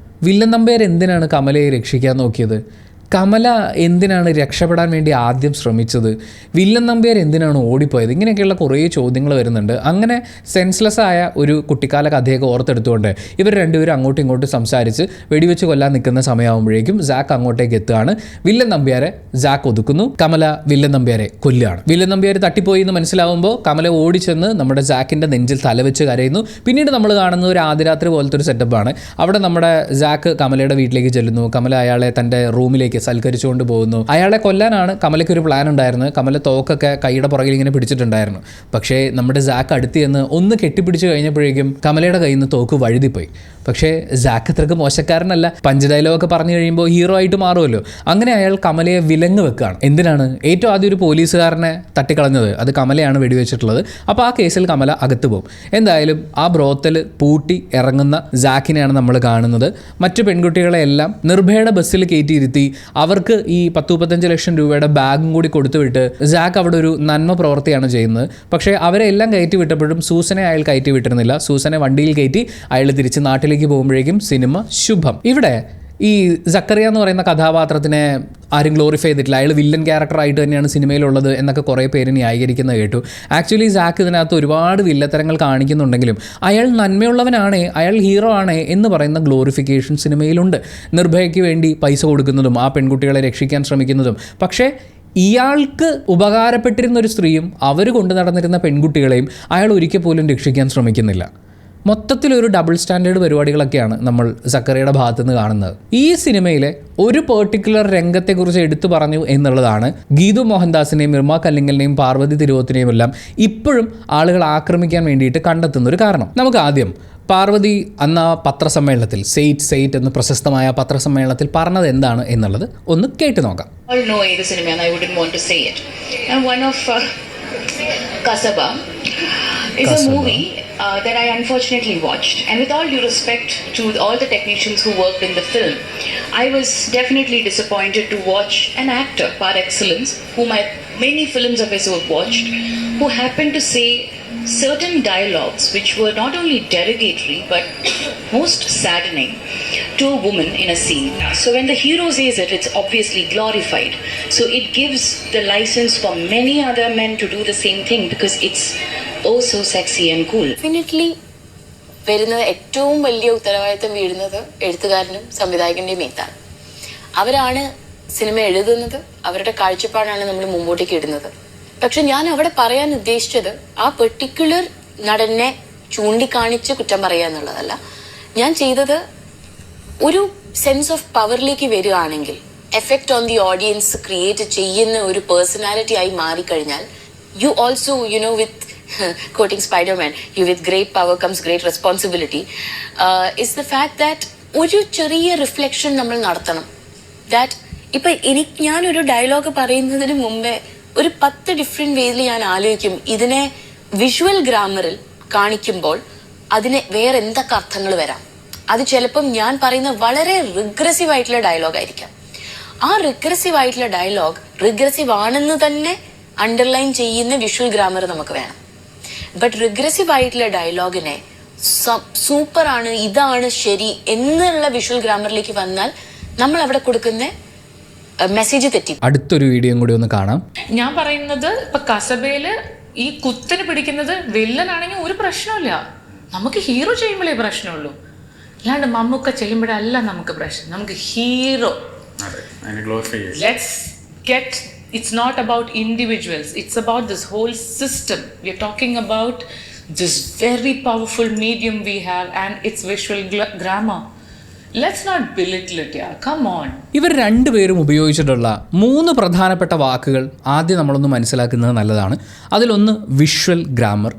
വില്ലൻ നമ്പ്യാർ എന്തിനാണ് കമലയെ രക്ഷിക്കാൻ നോക്കിയത്? കമല എന്തിനാണ് രക്ഷപ്പെടാൻ വേണ്ടി ആദ്യം ശ്രമിച്ചത്? വില്ലൻ നമ്പ്യാർ എന്തിനാണ് ഓടിപ്പോയത്? ഇങ്ങനെയൊക്കെയുള്ള കുറേ ചോദ്യങ്ങൾ വരുന്നുണ്ട്. അങ്ങനെ സെൻസ്ലെസ് ആയ ഒരു കുട്ടിക്കാല കഥയൊക്കെ ഓർത്തെടുത്തുകൊണ്ട് ഇവർ രണ്ടുപേരും അങ്ങോട്ടും ഇങ്ങോട്ടും സംസാരിച്ച് വെടിവെച്ച് കൊല്ലാൻ നിൽക്കുന്ന സമയമാകുമ്പോഴേക്കും സാക്ക് അങ്ങോട്ടേക്ക് എത്തുകയാണ്. വില്ലൻ നമ്പ്യാരെ സാക്ക് ഒതുക്കുന്നു. കമല വില്ലൻ നമ്പ്യാരെ കൊല്ലുകയാണ്. വില്ലൻ നമ്പ്യാർ തട്ടിപ്പോയി എന്ന് മനസ്സിലാവുമ്പോൾ കമല ഓടിച്ചെന്ന് നമ്മുടെ സാക്കിൻ്റെ നെഞ്ചിൽ തലവെച്ച് കരയുന്നു. പിന്നീട് നമ്മൾ കാണുന്ന ഒരു ആദ്യരാത്രി പോലത്തെ ഒരു സെറ്റപ്പാണ്. അവിടെ നമ്മുടെ സാക്ക് കമലയുടെ വീട്ടിലേക്ക് ചെല്ലുന്നു. കമല അയാളെ തൻ്റെ റൂമിലേക്ക് സൽക്കരിച്ചുകൊണ്ട് പോകുന്നു. അയാളെ കൊല്ലാനാണ് കമലയ്ക്ക് ഒരു പ്ലാൻ ഉണ്ടായിരുന്നത്. കമല തോക്കൊക്കെ കൈയുടെ പുറകിൽ ഇങ്ങനെ പിടിച്ചിട്ടുണ്ടായിരുന്നു. പക്ഷേ നമ്മുടെ സാക്ക് അടുത്ത് ചെന്ന് ഒന്ന് കെട്ടിപ്പിടിച്ച് കഴിഞ്ഞപ്പോഴേക്കും കമലയുടെ കയ്യിൽ നിന്ന് തോക്ക് വഴുതിപ്പോയി. പക്ഷേ സാക്ക് അത്രക്ക് മോശക്കാരനല്ല. പഞ്ച് ഡയലോഗൊക്കെ പറഞ്ഞു കഴിയുമ്പോൾ ഹീറോ ആയിട്ട് മാറുമല്ലോ. അങ്ങനെ അയാൾ കമലയെ വിലങ്ങ് വെക്കുകയാണ്. എന്തിനാണ്? ഏറ്റവും ആദ്യം ഒരു പോലീസുകാരനെ തട്ടിക്കളഞ്ഞത് അത് കമലയാണ് വെടിവെച്ചിട്ടുള്ളത്. അപ്പോൾ ആ കേസിൽ കമല അകത്ത് പോകും. എന്തായാലും ആ ബ്രോത്തൽ പൂട്ടി ഇറങ്ങുന്ന സാക്കിനെയാണ് നമ്മൾ കാണുന്നത്. മറ്റു പെൺകുട്ടികളെല്ലാം നിർഭയുടെ ബസ്സിൽ കയറ്റിയിരുത്തി അവർക്ക് ഈ 10-35 ലക്ഷം രൂപയുടെ ബാഗും കൂടി കൊടുത്തുവിട്ട് സാക്ക് അവിടെ ഒരു നന്മ പ്രവൃത്തിയാണ് ചെയ്യുന്നത്. പക്ഷേ അവരെ എല്ലാം കയറ്റി വിട്ടപ്പോഴും സൂസനെ അയാൾ കയറ്റി വിട്ടിരുന്നില്ല. സൂസനെ വണ്ടിയിൽ കയറ്റി അയാൾ തിരിച്ച് നാട്ടിലേക്ക് പോകുമ്പോഴേക്കും സിനിമ ശുഭം. ഇവിടെ ഈ സക്കറിയ എന്ന് പറയുന്ന കഥാപാത്രത്തിനെ ആരും ഗ്ലോറിഫൈ ചെയ്തിട്ടില്ല. അയാൾ വില്ലൻ ക്യാരക്ടറായിട്ട് തന്നെയാണ് സിനിമയിലുള്ളത് എന്നൊക്കെ കുറേ പേര് ന്യായീകരിക്കുന്നത് കേട്ടു. ആക്ച്വലി സാക്ക് ഇതിനകത്ത് ഒരുപാട് വില്ലത്തരങ്ങൾ കാണിക്കുന്നുണ്ടെങ്കിലും അയാൾ നന്മയുള്ളവനാണ്, അയാൾ ഹീറോ ആണ് എന്ന് പറയുന്ന ഗ്ലോറിഫിക്കേഷൻ സിനിമയിലുണ്ട്. നിർഭയയ്ക്ക് വേണ്ടി പൈസ കൊടുക്കുന്നതും ആ പെൺകുട്ടികളെ രക്ഷിക്കാൻ ശ്രമിക്കുന്നതും. പക്ഷേ ഇയാൾക്ക് ഉപകാരപ്പെട്ടിരുന്ന ഒരു സ്ത്രീയും അവർ കൊണ്ടു നടന്നിരുന്ന പെൺകുട്ടികളെയും അയാൾ ഒരിക്കൽ പോലും രക്ഷിക്കാൻ ശ്രമിക്കുന്നില്ല. മൊത്തത്തിലൊരു ഡബിൾ സ്റ്റാൻഡേർഡ് പരിപാടികളൊക്കെയാണ് നമ്മൾ സക്കറിയുടെ ഭാഗത്തുനിന്ന് കാണുന്നത്. ഈ സിനിമയിലെ ഒരു പെർട്ടിക്കുലർ രംഗത്തെക്കുറിച്ച് എടുത്തു പറഞ്ഞു എന്നുള്ളതാണ് ഗീതു മോഹൻദാസിനെയും നിർമ്മ കല്ലിങ്കലിനെയും പാർവതി തിരുവോത്തിനെയും എല്ലാം ഇപ്പോഴും ആളുകൾ ആക്രമിക്കാൻ വേണ്ടിയിട്ട് കണ്ടെത്തുന്ന ഒരു കാരണം. നമുക്ക് ആദ്യം പാർവതി അന്ന് ആ പത്രസമ്മേളനത്തിൽ സെയ്റ്റ് എന്ന് പ്രശസ്തമായ പത്രസമ്മേളനത്തിൽ പറഞ്ഞത് എന്താണ് എന്നുള്ളത് ഒന്ന് കേട്ടു നോക്കാം. That I unfortunately watched, and with all due respect to all the technicians who worked in the film, I was definitely disappointed to watch an actor par excellence, whom many films of his have watched, who happened to say certain dialogues which were not only derogatory but most saddening to a woman in a scene. So when the hero says it, it's obviously glorified. So it gives the license for many other men to do the same thing because it's oh so sexy and cool. Definitely വരുന്നത് ഏറ്റവും വലിയ ഉത്തരവാദിത്തം വീഴുന്നത് എഴുത്തുകാരനും സംവിധായകൻ്റെയും മേത്താണ്. അവരാണ് cinema എഴുതുന്നത്, അവരുടെ കാഴ്ചപ്പാടാണ് നമ്മൾ മുമ്പോട്ടേക്ക് ഇടുന്നത്. പക്ഷെ ഞാൻ അവിടെ പറയാൻ ഉദ്ദേശിച്ചത് ആ പെർട്ടിക്കുലർ നടനെ ചൂണ്ടിക്കാണിച്ച് കുറ്റം പറയുക എന്നുള്ളതല്ല. ഞാൻ ചെയ്തത് ഒരു സെൻസ് ഓഫ് പവറിലേക്ക് വരികയാണെങ്കിൽ effect on the audience create ചെയ്യുന്ന ഒരു പേഴ്സണാലിറ്റി ആയി മാറിക്കഴിഞ്ഞാൽ you also with quoting Spider-Man, you with great power comes great responsibility, is the fact that ഒരു ചെറിയ റിഫ്ലക്ഷൻ നമ്മൾ നടത്തണം. ദാറ്റ് ഇപ്പം ഞാനൊരു ഡയലോഗ് പറയുന്നതിന് മുമ്പേ ഒരു 10 ഡിഫറെൻറ്റ് വേയിൽ ഞാൻ ആലോചിക്കും ഇതിനെ വിഷ്വൽ ഗ്രാമറിൽ കാണിക്കുമ്പോൾ അതിന് വേറെ എന്തൊക്കെ അർത്ഥങ്ങൾ വരാം. അത് ചിലപ്പം ഞാൻ പറയുന്ന വളരെ റിഗ്രസീവ് ആയിട്ടുള്ള ഡയലോഗ് ആയിരിക്കാം. ആ റിഗ്രസീവ് ആയിട്ടുള്ള ഡയലോഗ് റിഗ്രസീവ് ആണെന്ന് തന്നെ അണ്ടർലൈൻ ചെയ്യുന്ന വിഷ്വൽ ഗ്രാമർ നമുക്ക് വേണം. ബട്ട് റിഗ്രസീവ് ആയിട്ടുള്ള ഡയലോഗിനെ സൂപ്പറാണ്, ഇതാണ് ശരി എന്നുള്ള വിഷ്വൽ ഗ്രാമറിലേക്ക് വന്നാൽ നമ്മൾ അവിടെ കൊടുക്കുന്ന മെസ്സേജ് തെറ്റി. അടുത്തൊരു വീഡിയോ കൂടി ഒന്ന് കാണാം. ഞാൻ പറയുന്നത് ഇപ്പൊ കസബയില് ഈ കുത്തിന് പിടിക്കുന്നത് വില്ലനാണെങ്കിൽ ഒരു പ്രശ്നമില്ല, നമുക്ക് ഹീറോ ചെയ്യുമ്പോഴേ പ്രശ്നമുള്ളൂ. അല്ലാണ്ട് മമ്മൂക്ക ചെയ്യുമ്പോഴല്ല നമുക്ക് പ്രശ്നം. നമുക്ക് hero let's get. It's not about individuals, it's about this whole system. We're talking about this very powerful medium we have and its visual grammar. Let's not belittle it, yeah. Come on. ഇവർ രണ്ടുപേരും ഉപയോഗിച്ചിട്ടുള്ള 3 പ്രധാനപ്പെട്ട വാക്കുകൾ ആദ്യം നമ്മളൊന്ന് മനസ്സിലാക്കുന്നത് നല്ലതാണ്. അതിലൊന്ന് വിഷ്വൽ ഗ്രാമർ,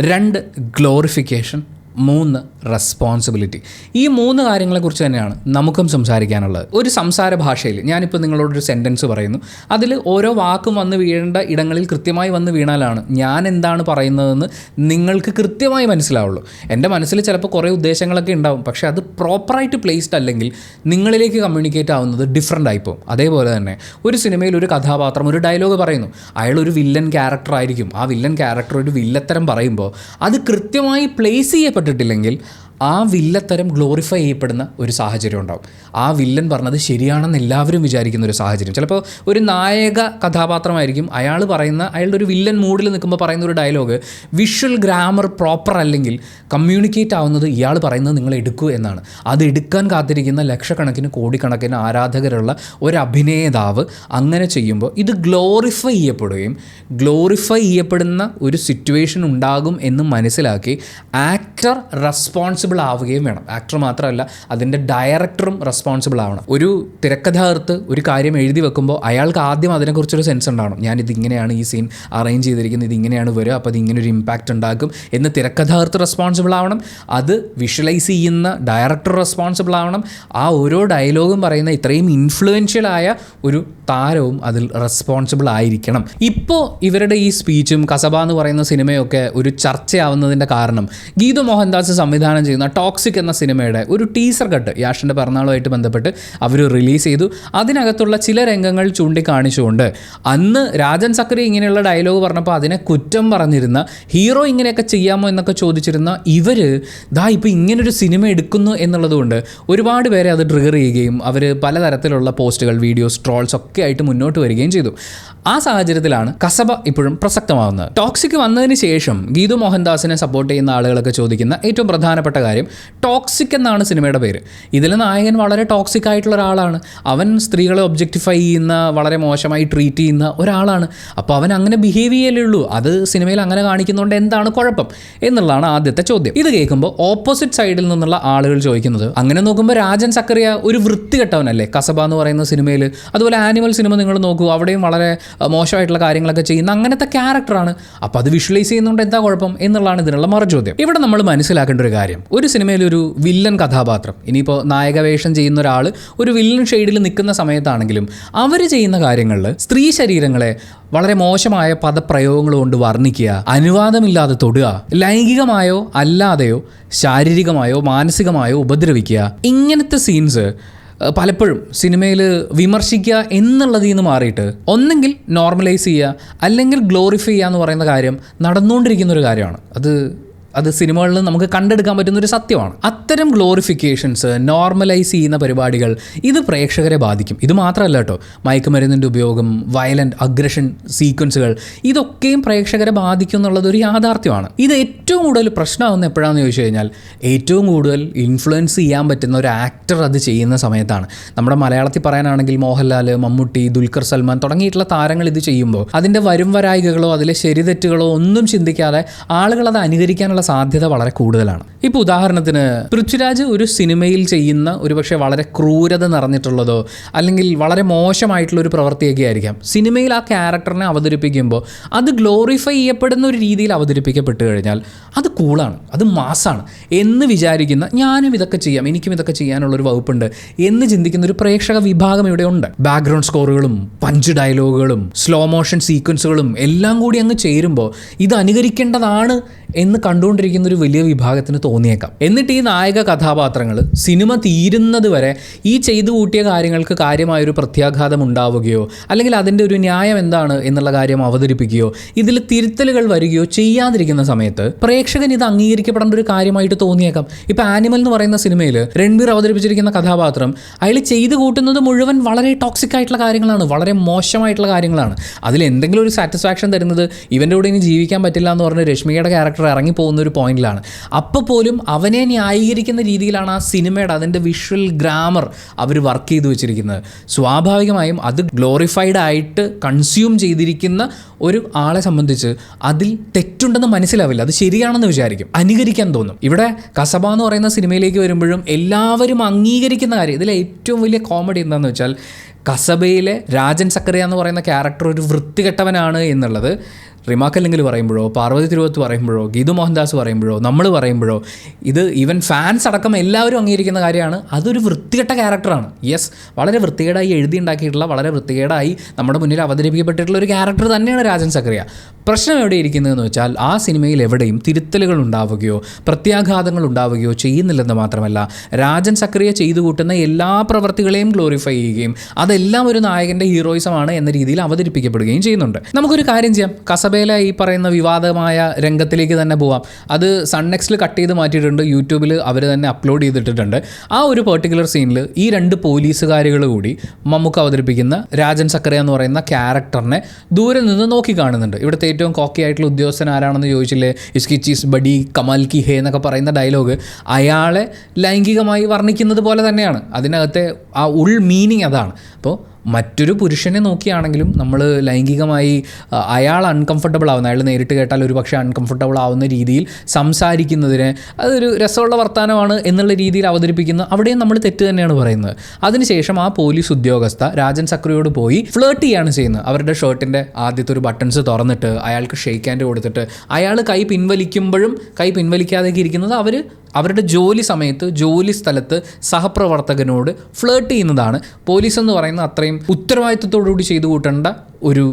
2 ഗ്ലോറിഫിക്കേഷൻ, 3 റെസ്പോൺസിബിലിറ്റി. ഈ 3 കാര്യങ്ങളെക്കുറിച്ച് തന്നെയാണ് നമുക്കും സംസാരിക്കാനുള്ളത്. ഒരു സംസാര ഭാഷയിൽ ഞാനിപ്പോൾ നിങ്ങളോടൊരു സെൻറ്റൻസ് പറയുന്നു, അതിൽ ഓരോ വാക്കും വന്ന് വീഴേണ്ട ഇടങ്ങളിൽ കൃത്യമായി വന്ന് വീണാലാണ് ഞാൻ എന്താണ് പറയുന്നതെന്ന് നിങ്ങൾക്ക് കൃത്യമായി മനസ്സിലാവുള്ളൂ. എൻ്റെ മനസ്സിൽ ചിലപ്പോൾ കുറേ ഉദ്ദേശങ്ങളൊക്കെ ഉണ്ടാവും, പക്ഷേ അത് പ്രോപ്പറായിട്ട് പ്ലേസ്ഡ് അല്ലെങ്കിൽ നിങ്ങളിലേക്ക് കമ്മ്യൂണിക്കേറ്റ് ആവുന്നത് ഡിഫറെൻ്റ് ആയിപ്പോവും. അതേപോലെ തന്നെ ഒരു സിനിമയിൽ ഒരു കഥാപാത്രം ഒരു ഡയലോഗ് പറയുന്നു, അയാൾ ഒരു വില്ലൻ ക്യാരക്ടർ ആയിരിക്കും. ആ വില്ലൻ ക്യാരക്ടർ ഒരു വില്ലത്തരം പറയുമ്പോൾ അത് കൃത്യമായി പ്ലേസ് ചെയ്യപ്പെട്ടിട്ടില്ലെങ്കിൽ ആ വില്ലത്തരം ഗ്ലോറിഫൈ ചെയ്യപ്പെടുന്ന ഒരു സാഹചര്യം ഉണ്ടാവും. ആ വില്ലൻ പറഞ്ഞത് ശരിയാണെന്ന് എല്ലാവരും വിചാരിക്കുന്ന ഒരു സാഹചര്യം. ചിലപ്പോൾ ഒരു നായക കഥാപാത്രമായിരിക്കും, അയാളുടെ ഒരു വില്ലൻ മൂഡിൽ നിൽക്കുമ്പോൾ പറയുന്ന ഒരു ഡയലോഗ് വിഷ്വൽ ഗ്രാമർ പ്രോപ്പർ അല്ലെങ്കിൽ കമ്മ്യൂണിക്കേറ്റ് ആവുന്നത് ഇയാൾ പറയുന്നത് നിങ്ങൾ എടുക്കൂ എന്നാണ്. അത് എടുക്കാൻ കാത്തിരിക്കുന്ന ലക്ഷക്കണക്കിന് കോടിക്കണക്കിന് ആരാധകരുള്ള ഒരു അഭിനേതാവ് അങ്ങനെ ചെയ്യുമ്പോൾ ഇത് ഗ്ലോറിഫൈ ചെയ്യപ്പെടുകയും ഗ്ലോറിഫൈ ചെയ്യപ്പെടുന്ന ഒരു സിറ്റുവേഷൻ ഉണ്ടാകും എന്ന് മനസ്സിലാക്കി ആക്ടർ റെസ്പോൺസിബിൾ ആവുകയും വേണം. ആക്ടർ മാത്രമല്ല, അതിൻ്റെ ഡയറക്ടറും റെസ്പോൺസിബിൾ ആവണം. ഒരു തിരക്കഥാകൃത്ത് ഒരു കാര്യം എഴുതി വെക്കുമ്പോൾ അയാൾക്ക് ആദ്യം അതിനെക്കുറിച്ചൊരു സെൻസ് ഉണ്ടാവണം. ഞാനിതിങ്ങനെയാണ് ഈ സീൻ അറേഞ്ച് ചെയ്തിരിക്കുന്നത്, ഇതിങ്ങനെയാണ് വരിക, അപ്പോൾ ഇതിങ്ങനൊരു ഇമ്പാക്റ്റ് ഉണ്ടാക്കും എന്ന് തിരക്കഥാകൃത്ത് റെസ്പോൺസിബിൾ ആവണം. അത് വിഷ്വലൈസ് ചെയ്യുന്ന ഡയറക്ടർ റെസ്പോൺസിബിൾ ആവണം. ആ ഓരോ ഡയലോഗും പറയുന്ന ഇത്രയും ഇൻഫ്ലുവൻഷ്യലായ ഒരു താരവും അതിൽ റെസ്പോൺസിബിൾ ആയിരിക്കണം. ഇപ്പോൾ ഇവരുടെ ഈ സ്പീച്ചും കസബ എന്ന് പറയുന്ന സിനിമയൊക്കെ ഒരു ചർച്ചയാവുന്നതിൻ്റെ കാരണം ഗീതു മോഹൻദാസ് സംവിധാനം ചെയ്യുന്ന ടോക്സിക് എന്ന സിനിമയുടെ ഒരു ടീസർ കട്ട് യാഷിൻ്റെ പിറന്നാളുമായിട്ട് ബന്ധപ്പെട്ട് അവർ റിലീസ് ചെയ്തു. അതിനകത്തുള്ള ചില രംഗങ്ങൾ ചൂണ്ടിക്കാണിച്ചുകൊണ്ട് അന്ന് രാജൻ സക്കറി ഇങ്ങനെയുള്ള ഡയലോഗ് പറഞ്ഞപ്പോൾ അതിനെ കുറ്റം പറഞ്ഞിരുന്ന, ഹീറോ ഇങ്ങനെയൊക്കെ ചെയ്യാമോ എന്നൊക്കെ ചോദിച്ചിരുന്ന ഇവർ ഇപ്പോൾ ഇങ്ങനൊരു സിനിമ എടുക്കുന്നു എന്നുള്ളതുകൊണ്ട് ഒരുപാട് പേരെ അത് ട്രിഗർ ചെയ്യുകയും അവർ പലതരത്തിലുള്ള പോസ്റ്റുകൾ, വീഡിയോസ്, ട്രോൾസ് ഒക്കെ ആയിട്ട് മുന്നോട്ട് വരികയും ചെയ്തു. ആ സാഹചര്യത്തിലാണ് കസബ ഇപ്പോഴും പ്രസക്തമാവുന്നത്. ടോക്സിക് വന്നതിന് ശേഷം ഗീതു മോഹൻദാസിനെ സപ്പോർട്ട് ചെയ്യുന്ന ആളുകളൊക്കെ ചോദിക്കുന്ന ഏറ്റവും പ്രധാനപ്പെട്ട കാര്യം, ടോക്സിക് എന്നാണ് സിനിമയുടെ പേര്. ഇതിൽ നായകൻ വളരെ ടോക്സിക് ആയിട്ടുള്ള ഒരാളാണ്. അവൻ സ്ത്രീകളെ ഒബ്ജക്റ്റിഫൈ ചെയ്യുന്ന, വളരെ മോശമായി ട്രീറ്റ് ചെയ്യുന്ന ഒരാളാണ്. അപ്പോൾ അവൻ അങ്ങനെ ബിഹേവ് ചെയ്യലേ ഉള്ളൂ. അത് സിനിമയിൽ അങ്ങനെ കാണിക്കുന്നതുകൊണ്ട് എന്താണ് കുഴപ്പം എന്നുള്ളതാണ് ആദ്യത്തെ ചോദ്യം. ഇത് കേൾക്കുമ്പോൾ ഓപ്പോസിറ്റ് സൈഡിൽ നിന്നുള്ള ആളുകൾ ചോദിക്കുന്നത്, അങ്ങനെ നോക്കുമ്പോൾ രാജൻ സക്കറിയ ഒരു വൃത്തികെട്ടവനല്ലേ കസബ എന്ന് പറയുന്ന സിനിമയിൽ? അതുപോലെ ആനിമൽ സിനിമ നിങ്ങൾ നോക്കൂ, അവിടെയും വളരെ മോശമായിട്ടുള്ള കാര്യങ്ങളൊക്കെ ചെയ്യുന്ന അങ്ങനത്തെ ക്യാരക്ടറാണ്. അപ്പോൾ അത് വിഷ്വലൈസ് ചെയ്യുന്നതുകൊണ്ട് എന്താ കുഴപ്പം എന്നുള്ളതാണ് ഇതിനുള്ള മറുചോദ്യം. ഇവിടെ നമ്മൾ മനസ്സിലാക്കേണ്ട ഒരു കാര്യം, ഒരു സിനിമയിൽ ഒരു വില്ലൻ കഥാപാത്രം, ഇനിയിപ്പോൾ നായകവേഷം ചെയ്യുന്ന ഒരാൾ ഒരു വില്ലൻ ഷെയ്ഡിൽ നിൽക്കുന്ന സമയത്താണെങ്കിലും അവർ ചെയ്യുന്ന കാര്യങ്ങളിൽ സ്ത്രീ ശരീരങ്ങളെ വളരെ മോശമായ പദപ്രയോഗങ്ങൾ കൊണ്ട് വർണ്ണിക്കുക, അനുവാദമില്ലാതെ തൊടുക, ലൈംഗികമായോ അല്ലാതെയോ ശാരീരികമായോ മാനസികമായോ ഉപദ്രവിക്കുക, ഇങ്ങനത്തെ സീൻസ് പലപ്പോഴും സിനിമയിൽ വിമർശിക്കുക എന്നുള്ളതിൽ നിന്ന് മാറിയിട്ട് ഒന്നെങ്കിൽ നോർമലൈസ് ചെയ്യുക അല്ലെങ്കിൽ ഗ്ലോറിഫൈ ചെയ്യുക എന്ന് പറയുന്ന കാര്യം നടന്നുകൊണ്ടിരിക്കുന്ന ഒരു കാര്യമാണ്. അത് സിനിമകളിൽ നമുക്ക് കണ്ടെടുക്കാൻ പറ്റുന്നൊരു സത്യമാണ്. അത്തരം ഗ്ലോറിഫിക്കേഷൻസ്, നോർമലൈസ് ചെയ്യുന്ന പരിപാടികൾ ഇത് പ്രേക്ഷകരെ ബാധിക്കും. ഇത് മാത്രമല്ല കേട്ടോ, മയക്കുമരുന്നിൻ്റെ ഉപയോഗം, വയലൻറ്റ് അഗ്രഷൻ സീക്വൻസുകൾ, ഇതൊക്കെയും പ്രേക്ഷകരെ ബാധിക്കും എന്നുള്ളത് ഒരു യാഥാർത്ഥ്യമാണ്. ഇത് ഏറ്റവും കൂടുതൽ പ്രശ്നമാകുന്ന എപ്പോഴാണെന്ന് ചോദിച്ചു കഴിഞ്ഞാൽ, ഏറ്റവും കൂടുതൽ ഇൻഫ്ലുവൻസ് ചെയ്യാൻ പറ്റുന്ന ഒരു ആക്ടർ അത് ചെയ്യുന്ന സമയത്താണ്. നമ്മുടെ മലയാളത്തിൽ പറയാനാണെങ്കിൽ മോഹൻലാൽ, മമ്മൂട്ടി, ദുൽഖർ സൽമാൻ തുടങ്ങിയിട്ടുള്ള താരങ്ങൾ ഇത് ചെയ്യുമ്പോൾ അതിൻ്റെ വരും വരായികകളോ അതിലെ ശരിതെറ്റുകളോ ഒന്നും ചിന്തിക്കാതെ ആളുകൾ അത് അനുകരിക്കാനുള്ള സാധ്യത വളരെ കൂടുതലാണ്. ഇപ്പോൾ ഉദാഹരണത്തിന് പൃഥ്വിരാജ് ഒരു സിനിമയിൽ ചെയ്യുന്ന ഒരുപക്ഷെ വളരെ ക്രൂരത നിറഞ്ഞിട്ടുള്ളതോ അല്ലെങ്കിൽ വളരെ മോശമായിട്ടുള്ള ഒരു പ്രവൃത്തിയൊക്കെ ആയിരിക്കാം സിനിമയിൽ ആ ക്യാരക്ടറിനെ അവതരിപ്പിക്കുമ്പോൾ അത് ഗ്ലോറിഫൈ ചെയ്യപ്പെടുന്ന ഒരു രീതിയിൽ അവതരിപ്പിക്കപ്പെട്ട് കഴിഞ്ഞാൽ അത് കൂളാണ്, അത് മാസാണ് എന്ന് വിചാരിക്കുന്ന, ഞാനും ഇതൊക്കെ ചെയ്യാം, എനിക്കും ഇതൊക്കെ ചെയ്യാനുള്ളൊരു വകുപ്പുണ്ട് എന്ന് ചിന്തിക്കുന്ന ഒരു പ്രേക്ഷക വിഭാഗം ഇവിടെ ഉണ്ട്. ബാക്ക്ഗ്രൗണ്ട് സ്കോറുകളും പഞ്ച് ഡയലോഗുകളും സ്ലോ മോഷൻ സീക്വൻസുകളും എല്ലാം കൂടി അങ്ങ് ചേരുമ്പോൾ ഇത് അനുകരിക്കേണ്ടതാണ് എന്ന് കണ്ടുകൊണ്ടിരിക്കുന്ന ഒരു വലിയ വിഭാഗത്തിന് തോന്നിയേക്കാം. എന്നിട്ട് ഈ നായക കഥാപാത്രങ്ങൾ സിനിമ തീരുന്നത് വരെ ഈ ചെയ്തു കൂട്ടിയ കാര്യങ്ങൾക്ക് കാര്യമായൊരു പ്രത്യാഘാതം ഉണ്ടാവുകയോ അല്ലെങ്കിൽ അതിൻ്റെ ഒരു ന്യായം എന്താണ് എന്നുള്ള കാര്യം അവതരിപ്പിക്കുകയോ ഇതിൽ തിരുത്തലുകൾ വരികയോ ചെയ്യാതിരിക്കുന്ന സമയത്ത് പ്രേക്ഷകൻ ഇത് അംഗീകരിക്കപ്പെടേണ്ട ഒരു കാര്യമായിട്ട് തോന്നിയേക്കാം. ഇപ്പോൾ ആനിമൽ എന്ന് പറയുന്ന സിനിമയിൽ രൺബീർ അവതരിപ്പിച്ചിരിക്കുന്ന കഥാപാത്രം അയാൾ ചെയ്തു കൂട്ടുന്നത് മുഴുവൻ വളരെ ടോക്സിക് ആയിട്ടുള്ള കാര്യങ്ങളാണ്, വളരെ മോശമായിട്ടുള്ള കാര്യങ്ങളാണ്. അതിൽ എന്തെങ്കിലും ഒരു സാറ്റിസ്ഫാക്ഷൻ തരുന്നത് ഇവൻ്റെ കൂടെ ഇനി ജീവിക്കാൻ പറ്റില്ല എന്ന് പറഞ്ഞ് രശ്മികയുടെ ക്യാരക്ടർ ഇറങ്ങിപ്പോകുന്ന ഒരു പോയിന്റിലാണ്. അപ്പോൾ പോലും അവനെ ന്യായീകരിക്കുന്ന രീതിയിലാണ് ആ സിനിമയുടെ അതിൻ്റെ വിഷ്വൽ ഗ്രാമർ അവർ വർക്ക് ചെയ്തു വെച്ചിരിക്കുന്നത്. സ്വാഭാവികമായും അത് ഗ്ലോറിഫൈഡ് ആയിട്ട് കൺസ്യൂം ചെയ്തിരിക്കുന്ന ഒരു ആളെ സംബന്ധിച്ച് അതിൽ തെറ്റുണ്ടെന്ന് മനസ്സിലാവില്ല, അത് ശരിയാണെന്ന് വിചാരിക്കും, അനുകരിക്കാൻ തോന്നും. ഇവിടെ കസബ എന്ന് പറയുന്ന സിനിമയിലേക്ക് വരുമ്പോഴും എല്ലാവരും അംഗീകരിക്കുന്ന കാര്യം, ഇതിലെ ഏറ്റവും വലിയ കോമഡി എന്താണെന്ന് വെച്ചാൽ കസബയിലെ രാജൻ സക്കറിയ എന്ന് പറയുന്ന ക്യാരക്ടർ ഒരു വൃത്തികെട്ടവനാണ് എന്നുള്ളത് റിമാക്കല്ലെങ്കിൽ പറയുമ്പോഴോ പാർവതി തിരുവോത്ത് പറയുമ്പോഴോ ഗീതു മോഹൻദാസ് പറയുമ്പോഴോ നമ്മൾ പറയുമ്പോഴോ ഇത് ഈവൻ ഫാൻസ് അടക്കം എല്ലാവരും അംഗീകരിക്കുന്ന കാര്യമാണ്. അതൊരു വൃത്തികെട്ട ക്യാരക്ടറാണ്. യെസ്, വളരെ വൃത്തികേടായി എഴുതിയുണ്ടാക്കിയിട്ടുള്ള, വളരെ വൃത്തികേടായി നമ്മുടെ മുന്നിൽ അവതരിപ്പിക്കപ്പെട്ടിട്ടുള്ള ഒരു ക്യാരക്ടർ തന്നെയാണ് രാജൻ സക്കറിയ. പ്രശ്നം എവിടെ ഇരിക്കുന്നതെന്ന് വെച്ചാൽ ആ സിനിമയിൽ എവിടെയും തിരുത്തലുകൾ ഉണ്ടാവുകയോ പ്രത്യാഘാതങ്ങൾ ഉണ്ടാവുകയോ ചെയ്യുന്നില്ലെന്ന് മാത്രമല്ല, രാജൻ സക്കറിയ ചെയ്തു കൂട്ടുന്ന എല്ലാ പ്രവർത്തികളെയും ഗ്ലോറിഫൈ ചെയ്യുകയും അതെല്ലാം ഒരു നായകൻ്റെ ഹീറോയിസമാണ് എന്ന രീതിയിൽ അവതരിപ്പിക്കപ്പെടുകയും ചെയ്യുന്നുണ്ട്. നമുക്കൊരു കാര്യം ചെയ്യാം, കസബേല ഈ പറയുന്ന വിവാദമായ രംഗത്തിലേക്ക് തന്നെ പോവാം. അത് സൺനെക്സ്റ്റിൽ കട്ട് ചെയ്ത് മാറ്റിയിട്ടുണ്ട്, യൂട്യൂബിൽ അവർ തന്നെ അപ്ലോഡ് ചെയ്തിട്ടുണ്ട്. ആ ഒരു പെർട്ടിക്കുലർ സീനിൽ ഈ 2 പോലീസുകാരികൾ കൂടി മമ്മൂക്ക അവതരിപ്പിക്കുന്ന രാജൻ സക്കറിയ എന്ന് പറയുന്ന ക്യാരക്ടറിനെ ദൂരെ നിന്ന് നോക്കി കാണുന്നുണ്ട്. ഇവിടുത്തെ ഏറ്റവും കോക്കി ആയിട്ടുള്ള ഉദ്യോഗസ്ഥൻ ആരാണെന്ന് ചോദിച്ചില്ലേ, ഇസ്കി ചീസ് ബഡി കമാൽ കി ഹേ എന്നൊക്കെ പറയുന്ന ഡയലോഗ് അയാളെ ലൈംഗികമായി വർണ്ണിക്കുന്നത് പോലെ തന്നെയാണ്. അതിനകത്തെ ആ ഉൾ മീനിങ് അതാണ്. അപ്പോൾ മറ്റൊരു പുരുഷനെ നോക്കിയാണെങ്കിലും നമ്മൾ ലൈംഗികമായി അയാൾ അൺകംഫർട്ടബിൾ ആവുന്ന, അയാൾ നേരിട്ട് കേട്ടാൽ ഒരു പക്ഷേ അൺകംഫർട്ടബിൾ ആവുന്ന രീതിയിൽ സംസാരിക്കുന്നതിന് അതൊരു രസമുള്ള വർത്തമാനമാണ് എന്നുള്ള രീതിയിൽ അവതരിപ്പിക്കുന്ന അവിടെയും നമ്മൾ തെറ്റ് തന്നെയാണ് പറയുന്നത്. അതിനുശേഷം ആ പോലീസ് ഉദ്യോഗസ്ഥ രാജൻ സക്രിയോട് പോയി ഫ്ലേർട്ട് ചെയ്യാണ് ചെയ്യുന്നത്. അവരുടെ ഷർട്ടിൻ്റെ ആദ്യത്തെ ഒരു ബട്ടൺസ് തുറന്നിട്ട് അയാൾക്ക് ഷെയ്ക്ക് ഹാൻഡ് കൊടുത്തിട്ട് അയാൾ കൈ പിൻവലിക്കുമ്പോഴും കൈ പിൻവലിക്കാതെയൊക്കെ ഇരിക്കുന്നത് അവരുടെ ജോലി സമയത്ത് ജോലി സ്ഥലത്ത് സഹപ്രവർത്തകനോട് ഫ്ലേർട്ട് ചെയ്യുന്നതാണ്. പോലീസ് എന്ന് പറയുന്ന അത്രയും ഉത്തരവാദിത്വത്തോടുകൂടി ചെയ്തു കൂട്ടേണ്ട ഒരു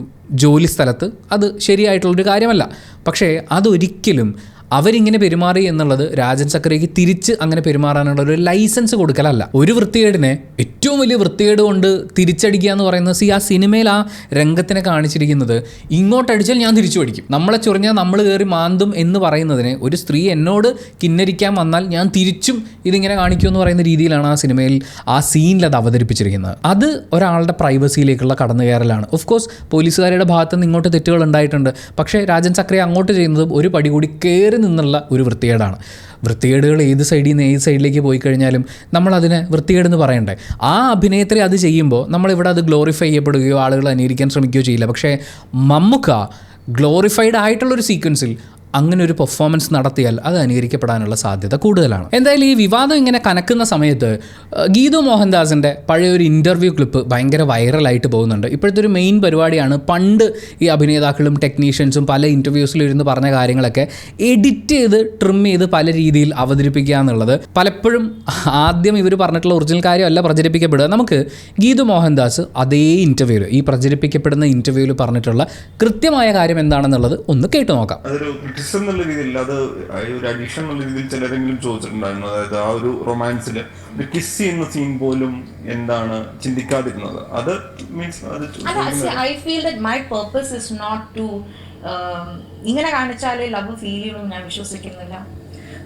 ജോലി സ്ഥലത്ത് അത് ശരിയായിട്ടുള്ളൊരു കാര്യമല്ല. പക്ഷേ അതൊരിക്കലും അവരിങ്ങനെ പെരുമാറി എന്നുള്ളത് രാജൻ സക്കറിയയ്ക്ക് തിരിച്ച് അങ്ങനെ പെരുമാറാനുള്ള ഒരു ലൈസൻസ് കൊടുക്കലല്ല. ഒരു വൃത്തികേടിനെ ഏറ്റവും വലിയ വൃത്തികേട് കൊണ്ട് തിരിച്ചടിക്കുക എന്ന് പറയുന്നത് ആ സിനിമയിൽ ആ രംഗത്തിനെ കാണിച്ചിരിക്കുന്നത് ഇങ്ങോട്ടടിച്ചാൽ ഞാൻ തിരിച്ചു അടിക്കും, നമ്മളെ ചൊറിഞ്ഞാൽ നമ്മൾ കയറി മാന്തും എന്ന് പറയുന്നതിന് ഒരു സ്ത്രീ എന്നോട് കിന്നരിക്കാൻ വന്നാൽ ഞാൻ തിരിച്ചും ഇതിങ്ങനെ കാണിക്കും എന്ന് പറയുന്ന രീതിയിലാണ് ആ സിനിമയിൽ ആ സീനിൽ അത് അവതരിപ്പിച്ചിരിക്കുന്നത്. അത് ഒരാളുടെ പ്രൈവസിയിലേക്കുള്ള കടന്നുകയറലാണ്. ഓഫ് കോഴ്സ് പോലീസുകാരുടെ ഭാഗത്ത് നിന്ന് ഇങ്ങോട്ട് തെറ്റുകൾ ഉണ്ടായിട്ടുണ്ട്. പക്ഷേ രാജൻ സക്കറിയ അങ്ങോട്ട് ചെയ്യുന്നതും ഒരു പടി കൂടി കയറി നിന്നുള്ള ഒരു വൃത്തികേടാണ്. വൃത്തികേടുകൾ ഏത് സൈഡിൽ നിന്ന് ഏത് സൈഡിലേക്ക് പോയി കഴിഞ്ഞാലും നമ്മളതിനെ വൃത്തികേടെന്ന് പറയണ്ടേ. ആ അഭിനയത്തിൽ അത് ചെയ്യുമ്പോൾ നമ്മളിവിടെ അത് ഗ്ലോറിഫൈ ചെയ്യപ്പെടുകയോ ആളുകൾ അനുകരിക്കാൻ ശ്രമിക്കുകയോ ചെയ്യില്ല. പക്ഷേ മമ്മൂക്ക ഗ്ലോറിഫൈഡ് ആയിട്ടുള്ളൊരു സീക്വൻസിൽ അങ്ങനെ ഒരു പെർഫോമൻസ് നടത്തിയാൽ അത് അനുകരിക്കപ്പെടാനുള്ള സാധ്യത കൂടുതലാണ്. എന്തായാലും ഈ വിവാദം ഇങ്ങനെ കനക്കുന്ന സമയത്ത് ഗീതു മോഹൻദാസിൻ്റെ പഴയ ഒരു ഇൻ്റർവ്യൂ ക്ലിപ്പ് ഭയങ്കര വൈറലായിട്ട് പോകുന്നുണ്ട്. ഇപ്പോഴത്തെ ഒരു മെയിൻ പരിപാടിയാണ് പണ്ട് ഈ അഭിനേതാക്കളും ടെക്നീഷ്യൻസും പല ഇൻ്റർവ്യൂസിലിരുന്ന് പറഞ്ഞ കാര്യങ്ങളൊക്കെ എഡിറ്റ് ചെയ്ത് ട്രിം ചെയ്ത് പല രീതിയിൽ അവതരിപ്പിക്കുക എന്നുള്ളത് പലപ്പോഴും ആദ്യം ഇവർ പറഞ്ഞിട്ടുള്ള ഒറിജിനൽ കാര്യമല്ല പ്രചരിപ്പിക്കപ്പെടുക. നമുക്ക് ഗീതു മോഹൻദാസ് അതേ ഇൻ്റർവ്യൂവിൽ ഈ പ്രചരിപ്പിക്കപ്പെടുന്ന ഇൻ്റർവ്യൂവിൽ പറഞ്ഞിട്ടുള്ള കൃത്യമായ കാര്യം എന്താണെന്നുള്ളത് ഒന്ന് കേട്ടു നോക്കാം. എന്നുള്ള രീതിയിൽ അത് ഒരു അഡിഷൻ എന്നുള്ള രീതിയിൽ ചിലരെങ്കിലും ചോദിച്ചിട്ടുണ്ടായിരുന്നു. അതായത് ആ ഒരു റൊമാൻസിൽ ഒരു കിസ് ചെയ്യുന്ന സീൻ പോലും എന്താണ് ചിന്തിക്കാതിരുന്നത്. അത് means I feel that my purpose is not to ഇങ്ങനെ കാണിച്ചാലേ ലവ് ഫീൽ ചെയ്യണമെന്ന് ഞാൻ വിശ്വസിക്കുന്നില്ല.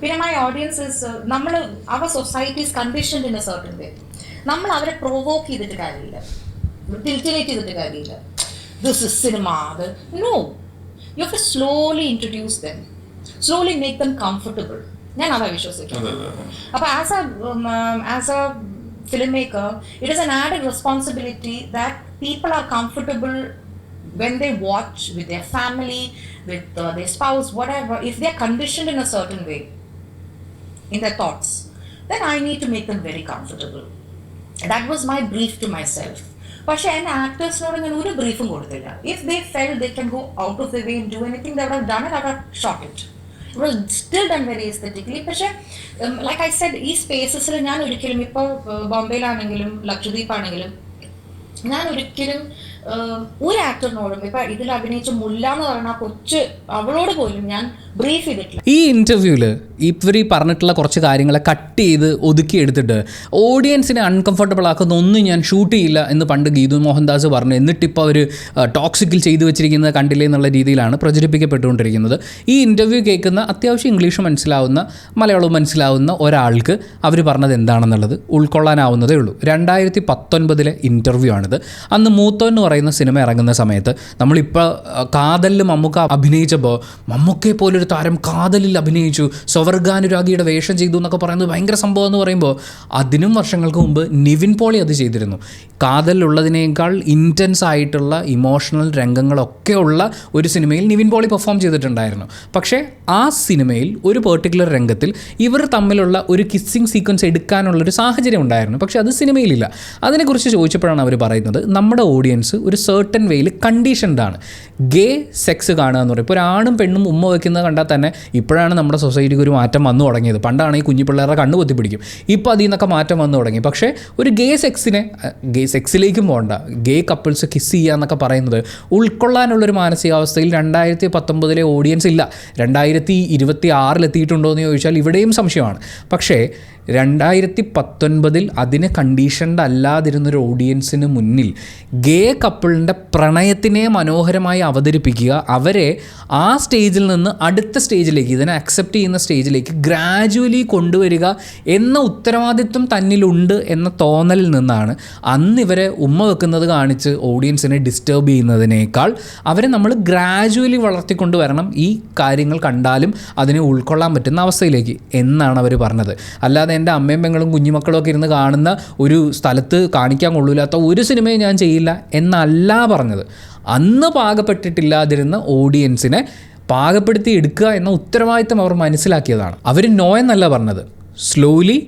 പിന്നെ മൈ ഓഡിയൻസ് ഇസ് നമ്മൾ അവർ society is conditioned in a certain way. നമ്മൾ അവരെ പ്രൊവോക്ക് ചെയ്തിട്ട് കാര്യമില്ല, ടിൽറ്റിനേറ്റ് ചെയ്തിട്ട് കാര്യമില്ല. ദിസ് ഇസ് സിനിമ, അത് no. You have to slowly introduce them, slowly make them comfortable. ഞാൻ അതാ വിശ്വസിക്കുന്നത്. അപ്പോൾ as a filmmaker, it is an added responsibility that people are comfortable when they watch with their family, with their spouse, whatever. If they are conditioned in a certain way in their thoughts, then I need to make them very comfortable. That was my brief to myself. പക്ഷേ എൻ്റെ ആക്ടേഴ്സിനോട് ഞാൻ ഒരു ബ്രീഫും കൊടുത്തില്ല. If they fell they can go out of the way and do anything they would have done it, I would have shot it. It was still done very aesthetically. പക്ഷേ like I said, ഈ സ്പേസസിൽ ഞാൻ ഒരിക്കലും ഇപ്പോൾ ബോംബെയിലാണെങ്കിലും ലക്ഷദ്വീപ് ആണെങ്കിലും ഞാൻ ഒരിക്കലും ഒരു ആക്ടറിനോടും ഇപ്പം ഇതിൽ അഭിനയിച്ച മുല്ല എന്ന് പറയുന്ന ആ കൊച്ച് അവളോട് പോലും ഞാൻ ബ്രീഫ് ചെയ്തിട്ടില്ല. ഈ ഇൻ്റർവ്യൂവിൽ ഇവർ പറഞ്ഞിട്ടുള്ള കുറച്ച് കാര്യങ്ങളെ കട്ട് ചെയ്ത് ഒതുക്കിയെടുത്തിട്ട് ഓഡിയൻസിനെ അൺകംഫർട്ടബിൾ ആക്കുന്ന ഒന്നും ഞാൻ ഷൂട്ട് ചെയ്യില്ല എന്ന് പണ്ട് ഗീതു മോഹൻദാസ് പറഞ്ഞു. എന്നിട്ടിപ്പോൾ അവർ ടോക്സിക്കിൽ ചെയ്തു വെച്ചിരിക്കുന്നത് കണ്ടില്ലേ എന്നുള്ള രീതിയിലാണ് പ്രചരിപ്പിക്കപ്പെട്ടുകൊണ്ടിരിക്കുന്നത്. ഈ ഇൻ്റർവ്യൂ കേൾക്കുന്ന അത്യാവശ്യം ഇംഗ്ലീഷ് മനസ്സിലാവുന്ന മലയാളവും മനസ്സിലാവുന്ന ഒരാൾക്ക് അവർ പറഞ്ഞത് എന്താണെന്നുള്ളത് ഉൾക്കൊള്ളാനാവുന്നതേ ഉള്ളൂ. 2019 ഇൻ്റർവ്യൂ ആണിത്. അന്ന് മൂത്തോൻ എന്ന് പറയുന്ന സിനിമ ഇറങ്ങുന്ന സമയത്ത് നമ്മളിപ്പോൾ കാതലിൽ മമ്മൂക്ക അഭിനയിച്ചപ്പോൾ മമ്മൂക്കയെ പോലൊരു താരം കാതലിൽ അഭിനയിച്ചു, സ്വവർഗാനുരാഗിയുടെ വേഷം ചെയ്തു എന്നൊക്കെ പറയുന്നത് ഭയങ്കര സംഭവം എന്ന് പറയുമ്പോൾ അതിനും വർഷങ്ങൾക്ക് മുമ്പ് നിവിൻ പോളി അത് ചെയ്തിരുന്നു. കാതലിലുള്ളതിനേക്കാൾ ഇൻറ്റൻസ് ആയിട്ടുള്ള ഇമോഷണൽ രംഗങ്ങളൊക്കെ ഉള്ള ഒരു സിനിമയിൽ നിവിൻ പോളി പെർഫോം ചെയ്തിട്ടുണ്ടായിരുന്നു. പക്ഷേ ആ സിനിമയിൽ ഒരു പെർട്ടിക്കുലർ രംഗത്തിൽ ഇവർ തമ്മിലുള്ള ഒരു കിസ്സിങ് സീക്വൻസ് എടുക്കാനുള്ളൊരു സാഹചര്യം ഉണ്ടായിരുന്നു. പക്ഷേ അത് സിനിമയിലില്ല. അതിനെക്കുറിച്ച് ചോദിച്ചപ്പോഴാണ് അവർ പറയുന്നത് പറയുന്നത് നമ്മുടെ ഓഡിയൻസ് ഒരു സർട്ടൻ വേയിൽ കണ്ടീഷൻഡാണ്. ഗേ സെക്സ് കാണുക എന്ന് പറയും. ഇപ്പോൾ ഒരാണും പെണ്ണും ഉമ്മ വയ്ക്കുന്നത് കണ്ടാൽ തന്നെ ഇപ്പോഴാണ് നമ്മുടെ സൊസൈറ്റിക്ക് ഒരു മാറ്റം വന്നു തുടങ്ങിയത്. പണ്ടാണ് ഈ കുഞ്ഞു പിള്ളേരുടെ കണ്ണ് പൊത്തിപ്പിടിക്കും. ഇപ്പോൾ അതിൽ നിന്നൊക്കെ മാറ്റം വന്നു തുടങ്ങി. പക്ഷേ ഒരു ഗേ സെക്സിലേക്കും പോകണ്ട, ഗേ കപ്പിൾസ് കിസ് ചെയ്യുക എന്നൊക്കെ പറയുന്നത് ഉൾക്കൊള്ളാനുള്ളൊരു മാനസികാവസ്ഥയിൽ 2019 ഓഡിയൻസ് ഇല്ല. 2026 എത്തിയിട്ടുണ്ടോ എന്ന് ചോദിച്ചാൽ ഇവിടെയും സംശയമാണ്. പക്ഷേ 2019 അതിന് കണ്ടീഷൻഡ് അല്ലാതിരുന്നൊരു ഓഡിയൻസിന് മുന്നിൽ ഗേ കപ്പിളിൻ്റെ പ്രണയത്തിനെ മനോഹരമായി അവതരിപ്പിക്കുക, അവരെ ആ സ്റ്റേജിൽ നിന്ന് അടുത്ത സ്റ്റേജിലേക്ക്, ഇതിനെ അക്സെപ്റ്റ് ചെയ്യുന്ന സ്റ്റേജിലേക്ക് ഗ്രാജുവലി കൊണ്ടുവരിക എന്ന ഉത്തരവാദിത്വം തന്നിലുണ്ട് എന്ന തോന്നലിൽ നിന്നാണ് അന്ന് ഇവരെ ഉമ്മ വെക്കുന്നത് കാണിച്ച് ഓഡിയൻസിനെ ഡിസ്റ്റർബ് ചെയ്യുന്നതിനേക്കാൾ അവരെ നമ്മൾ ഗ്രാജുവലി വളർത്തിക്കൊണ്ട് വരണം, ഈ കാര്യങ്ങൾ കണ്ടാലും അതിനെ ഉൾക്കൊള്ളാൻ പറ്റുന്ന അവസ്ഥയിലേക്ക് എന്നാണ് അവർ പറഞ്ഞത്. അല്ലാതെ എൻ്റെ അമ്മയും പെങ്ങളും കുഞ്ഞുമക്കളും ഒക്കെ ഇരുന്ന് കാണുന്ന ഒരു സ്ഥലത്ത് കാണിക്കാൻ കൊള്ളൂലാത്ത ഒരു സിനിമയും ഞാൻ ചെയ്യില്ല എന്നല്ല പറഞ്ഞത്. അന്ന് പാകപ്പെട്ടിട്ടില്ലാതിരുന്ന ഓഡിയൻസിനെ പാകപ്പെടുത്തി എടുക്കുക എന്ന ഉത്തരവാദിത്തം അവർ മനസ്സിലാക്കിയതാണ്. അവർ നോ എന്നല്ല പറഞ്ഞത്, സ്ലോലി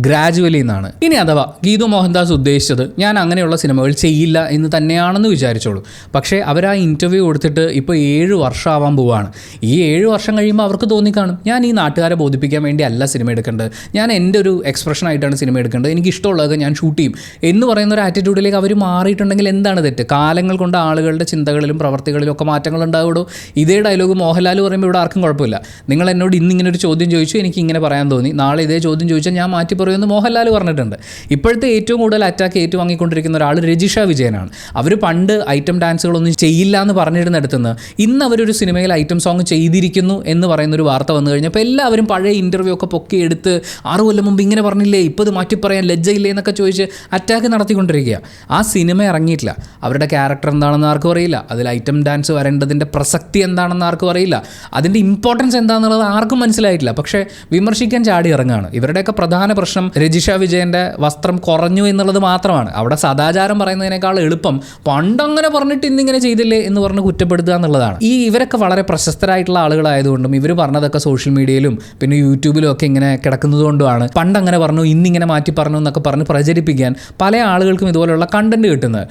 ഗ്രാജുവലി എന്നാണ്. ഇനി അഥവാ ഗീതു മോഹൻദാസ് ഉദ്ദേശിച്ചത് ഞാൻ അങ്ങനെയുള്ള സിനിമകൾ ചെയ്യില്ല എന്ന് തന്നെയാണെന്ന് വിചാരിച്ചോളൂ. പക്ഷേ അവർ ആ ഇൻ്റർവ്യൂ കൊടുത്തിട്ട് ഇപ്പോൾ 7 വർഷമാവാൻ പോവുകയാണ്. ഈ 7 വർഷം കഴിയുമ്പോൾ അവർക്ക് തോന്നിക്കാണും, ഞാൻ ഈ നാട്ടുകാരെ ബോധിപ്പിക്കാൻ വേണ്ടി അല്ല സിനിമ എടുക്കേണ്ടത്, ഞാൻ എൻ്റെ ഒരു എക്സ്പ്രഷനായിട്ടാണ് സിനിമ എടുക്കേണ്ടത്, എനിക്ക് ഇഷ്ടമുള്ളത് ഞാൻ ഷൂട്ട് ചെയ്യും എന്ന് പറയുന്ന ഒരു ആറ്റിറ്റ്യൂഡിലേക്ക് അവർ മാറിയിട്ടുണ്ടെങ്കിൽ എന്താണ് തെറ്റ്? കാലങ്ങൾ കൊണ്ട് ആളുകളുടെ ചിന്തകളിലും പ്രവർത്തികളിലും ഒക്കെ മാറ്റങ്ങൾ ഉണ്ടാവുള്ളൂ. ഇതേ ഡയലോഗ് മോഹൻലാൽ പറയുമ്പോൾ ഇവിടെ ആർക്കും കുഴപ്പമില്ല. നിങ്ങൾ എന്നോട് ഇന്നിങ്ങനെ ഒരു ചോദ്യം ചോദിച്ചു, എനിക്ക് ഇങ്ങനെ പറയാൻ തോന്നി, നാളെ ഇതേ ചോദ്യം ചോദിച്ചാൽ ഞാൻ മാറ്റി പറയുമെന്ന് മോഹൻലാൽ പറഞ്ഞിട്ടുണ്ട്. ഇപ്പോഴത്തെ ഏറ്റവും കൂടുതൽ അറ്റാക്ക് ഏറ്റുവാങ്ങിക്കൊണ്ടിരിക്കുന്ന ഒരാൾ രജിഷ വിജയനാണ്. അവർ പണ്ട് ഐറ്റം ഡാൻസുകളൊന്നും ചെയ്യില്ല എന്ന് പറഞ്ഞിരുന്നിടത്തുനിന്ന് ഇന്ന് അവരൊരു സിനിമയിൽ ഐറ്റം സോങ് ചെയ്തിരിക്കുന്നു എന്ന് പറയുന്നൊരു വാർത്ത വന്നു കഴിഞ്ഞപ്പോൾ എല്ലാവരും പഴയ ഇൻ്റർവ്യൂ ഒക്കെ പൊക്കി എടുത്ത് 6 കൊല്ലം മുമ്പ് ഇങ്ങനെ പറഞ്ഞില്ലേ, ഇപ്പോൾ ഇത് മാറ്റി പറയാൻ ലജ്ജയില്ലേ എന്നൊക്കെ ചോദിച്ച് അറ്റാക്ക് നടത്തിക്കൊണ്ടിരിക്കുക. ആ സിനിമ ഇറങ്ങിയിട്ടില്ല, അവരുടെ ക്യാരക്ടർ എന്താണെന്ന് ആർക്കും അറിയില്ല, അതിൽ ഐറ്റം ഡാൻസ് വരേണ്ടതിൻ്റെ പ്രസക്തി എന്താണെന്ന് ആർക്കും അറിയില്ല, അതിൻ്റെ ഇമ്പോർട്ടൻസ് എന്താണെന്നുള്ളത് ആർക്കും മനസ്സിലായിട്ടില്ല. പക്ഷേ വിമർശിക്കാൻ ചാടി ഇറങ്ങുകയാണ്. ഇവരുടെയൊക്കെ പ്രധാന പ്രശ്നം രജിഷ വിജയൻ്റെ വസ്ത്രം കുറഞ്ഞു എന്നുള്ളത് മാത്രമാണ്. അവിടെ സദാചാരം പറയുന്നതിനേക്കാൾ എളുപ്പം പണ്ടങ്ങനെ പറഞ്ഞിട്ട് ഇന്നിങ്ങനെ ചെയ്തില്ലേ എന്ന് പറഞ്ഞ് കുറ്റപ്പെടുത്തുക എന്നുള്ളതാണ്. ഇവരൊക്കെ വളരെ പ്രശസ്തരായിട്ടുള്ള ആളുകളായതുകൊണ്ടും ഇവർ പറഞ്ഞതൊക്കെ സോഷ്യൽ മീഡിയയിലും പിന്നെ യൂട്യൂബിലും ഒക്കെ ഇങ്ങനെ കിടക്കുന്നത് കൊണ്ടുമാണ് പണ്ടങ്ങനെ പറഞ്ഞു ഇന്നിങ്ങനെ മാറ്റി പറഞ്ഞു എന്നൊക്കെ പറഞ്ഞ് പ്രചരിപ്പിക്കാൻ പല ആളുകൾക്കും ഇതുപോലെയുള്ള കണ്ടന്റ് കിട്ടുന്നത്.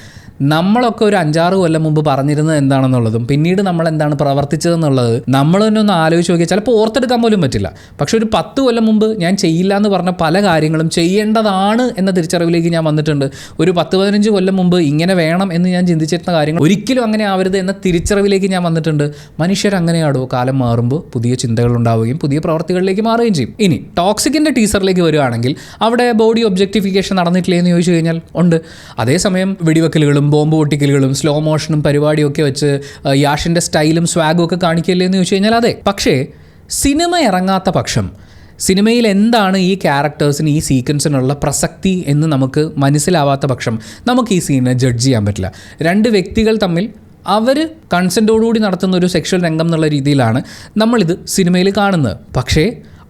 നമ്മളൊക്കെ ഒരു 5-6 കൊല്ലം മുമ്പ് പറഞ്ഞിരുന്നത് എന്താണെന്നുള്ളതും പിന്നീട് നമ്മൾ എന്താണ് പ്രവർത്തിച്ചതെന്നുള്ളത് നമ്മൾ തന്നെ ഒന്ന് ആലോചിച്ച് നോക്കിയാൽ ചിലപ്പോൾ ഓർത്തെടുക്കാൻ പോലും പറ്റില്ല. പക്ഷെ ഒരു 10 കൊല്ലം മുമ്പ് ഞാൻ ചെയ്യില്ല എന്ന് പറഞ്ഞ പല കാര്യങ്ങളും ചെയ്യേണ്ടതാണ് എന്ന തിരിച്ചറിവിലേക്ക് ഞാൻ വന്നിട്ടുണ്ട്. ഒരു 10-15 കൊല്ലം മുമ്പ് ഇങ്ങനെ വേണം എന്ന് ഞാൻ ചിന്തിച്ചിരുന്ന കാര്യങ്ങൾ ഒരിക്കലും അങ്ങനെ ആവരുത് എന്ന തിരിച്ചറിവിലേക്ക് ഞാൻ വന്നിട്ടുണ്ട്. മനുഷ്യരങ്ങനെയാണോ, കാലം മാറുമ്പോൾ പുതിയ ചിന്തകൾ ഉണ്ടാവുകയും പുതിയ പ്രവർത്തികളിലേക്ക് മാറുകയും ചെയ്യും. ഇനി ടോക്സിക്കിൻ്റെ ടീസറിലേക്ക് വരികയാണെങ്കിൽ അവിടെ ബോഡി ഒബ്ജക്റ്റിഫിക്കേഷൻ നടന്നിട്ടില്ലേ എന്ന് ചോദിച്ചു കഴിഞ്ഞാൽ ഉണ്ട്. അതേസമയം വെടിവെക്കലുകളും ബോംബ് പൊട്ടിക്കലുകളും സ്ലോ മോഷനും പരിപാടിയൊക്കെ വെച്ച് യാഷിൻ്റെ സ്റ്റൈലും സ്വാഗും ഒക്കെ കാണിക്കില്ലേ എന്ന് ചോദിച്ചു കഴിഞ്ഞാൽ അതെ. പക്ഷേ സിനിമ ഇറങ്ങാത്ത പക്ഷം സിനിമയിൽ എന്താണ് ഈ ക്യാരക്ടേഴ്സിന് ഈ സീക്വൻസിനുള്ള പ്രസക്തി എന്ന് നമുക്ക് മനസ്സിലാവാത്ത പക്ഷം നമുക്ക് ഈ സീനിനെ ജഡ്ജ് ചെയ്യാൻ പറ്റില്ല. 2 വ്യക്തികൾ തമ്മിൽ അവർ കൺസെൻറ്റോടുകൂടി നടത്തുന്ന ഒരു സെക്ഷൽ രംഗം എന്നുള്ള രീതിയിലാണ് നമ്മളിത് സിനിമയിൽ കാണുന്നത്. പക്ഷേ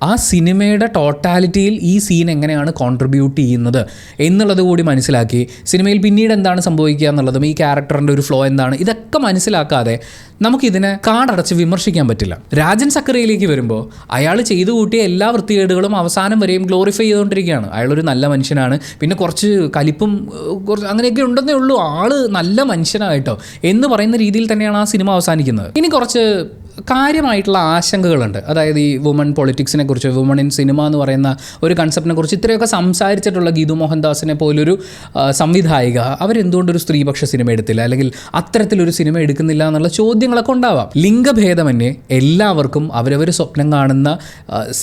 ആ സിനിമയുടെ ടോട്ടാലിറ്റിയിൽ ഈ സീൻ എങ്ങനെയാണ് കോൺട്രിബ്യൂട്ട് ചെയ്യുന്നത് എന്നുള്ളത് കൂടി മനസ്സിലാക്കി സിനിമയിൽ പിന്നീട് എന്താണ് സംഭവിക്കുക എന്നുള്ളതും ഈ ക്യാരക്ടറിൻ്റെ ഒരു ഫ്ലോ എന്താണ് ഇതൊക്കെ മനസ്സിലാക്കാതെ നമുക്കിതിനെ കാടടച്ച് വിമർശിക്കാൻ പറ്റില്ല. രാജൻ സക്കറിയയിലേക്ക് വരുമ്പോൾ അയാൾ ചെയ്തു കൂട്ടിയ എല്ലാ വൃത്തികേടുകളും അവസാനം വരെയും ഗ്ലോറിഫൈ ചെയ്തുകൊണ്ടിരിക്കുകയാണ്. അയാളൊരു നല്ല മനുഷ്യനാണ്, പിന്നെ കുറച്ച് കലിപ്പും കുറച്ച് അങ്ങനെയൊക്കെ ഉണ്ടെന്നേ ഉള്ളൂ, ആൾ നല്ല മനുഷ്യനായിട്ടോ എന്ന് പറയുന്ന രീതിയിൽ തന്നെയാണ് ആ സിനിമ അവസാനിക്കുന്നത്. ഇനി കുറച്ച് കാര്യമായിട്ടുള്ള ആശങ്കകളുണ്ട്. അതായത് ഈ വുമൺ പൊളിറ്റിക്സിനെ കുറിച്ച്, വുമൺ ഇൻ സിനിമ എന്ന് പറയുന്ന ഒരു കൺസെപ്റ്റിനെ കുറിച്ച് ഇത്രയൊക്കെ സംസാരിച്ചിട്ടുള്ള ഗീതു മോഹൻദാസിനെ പോലൊരു സംവിധായിക അവരെന്തുകൊണ്ടൊരു സ്ത്രീപക്ഷ സിനിമ എടുത്തില്ല, അല്ലെങ്കിൽ അത്തരത്തിലൊരു സിനിമ എടുക്കുന്നില്ല എന്നുള്ള ചോദ്യങ്ങളൊക്കെ ഉണ്ടാവാം. ലിംഗഭേദമന്യേ എല്ലാവർക്കും അവരവർ സ്വപ്നം കാണുന്ന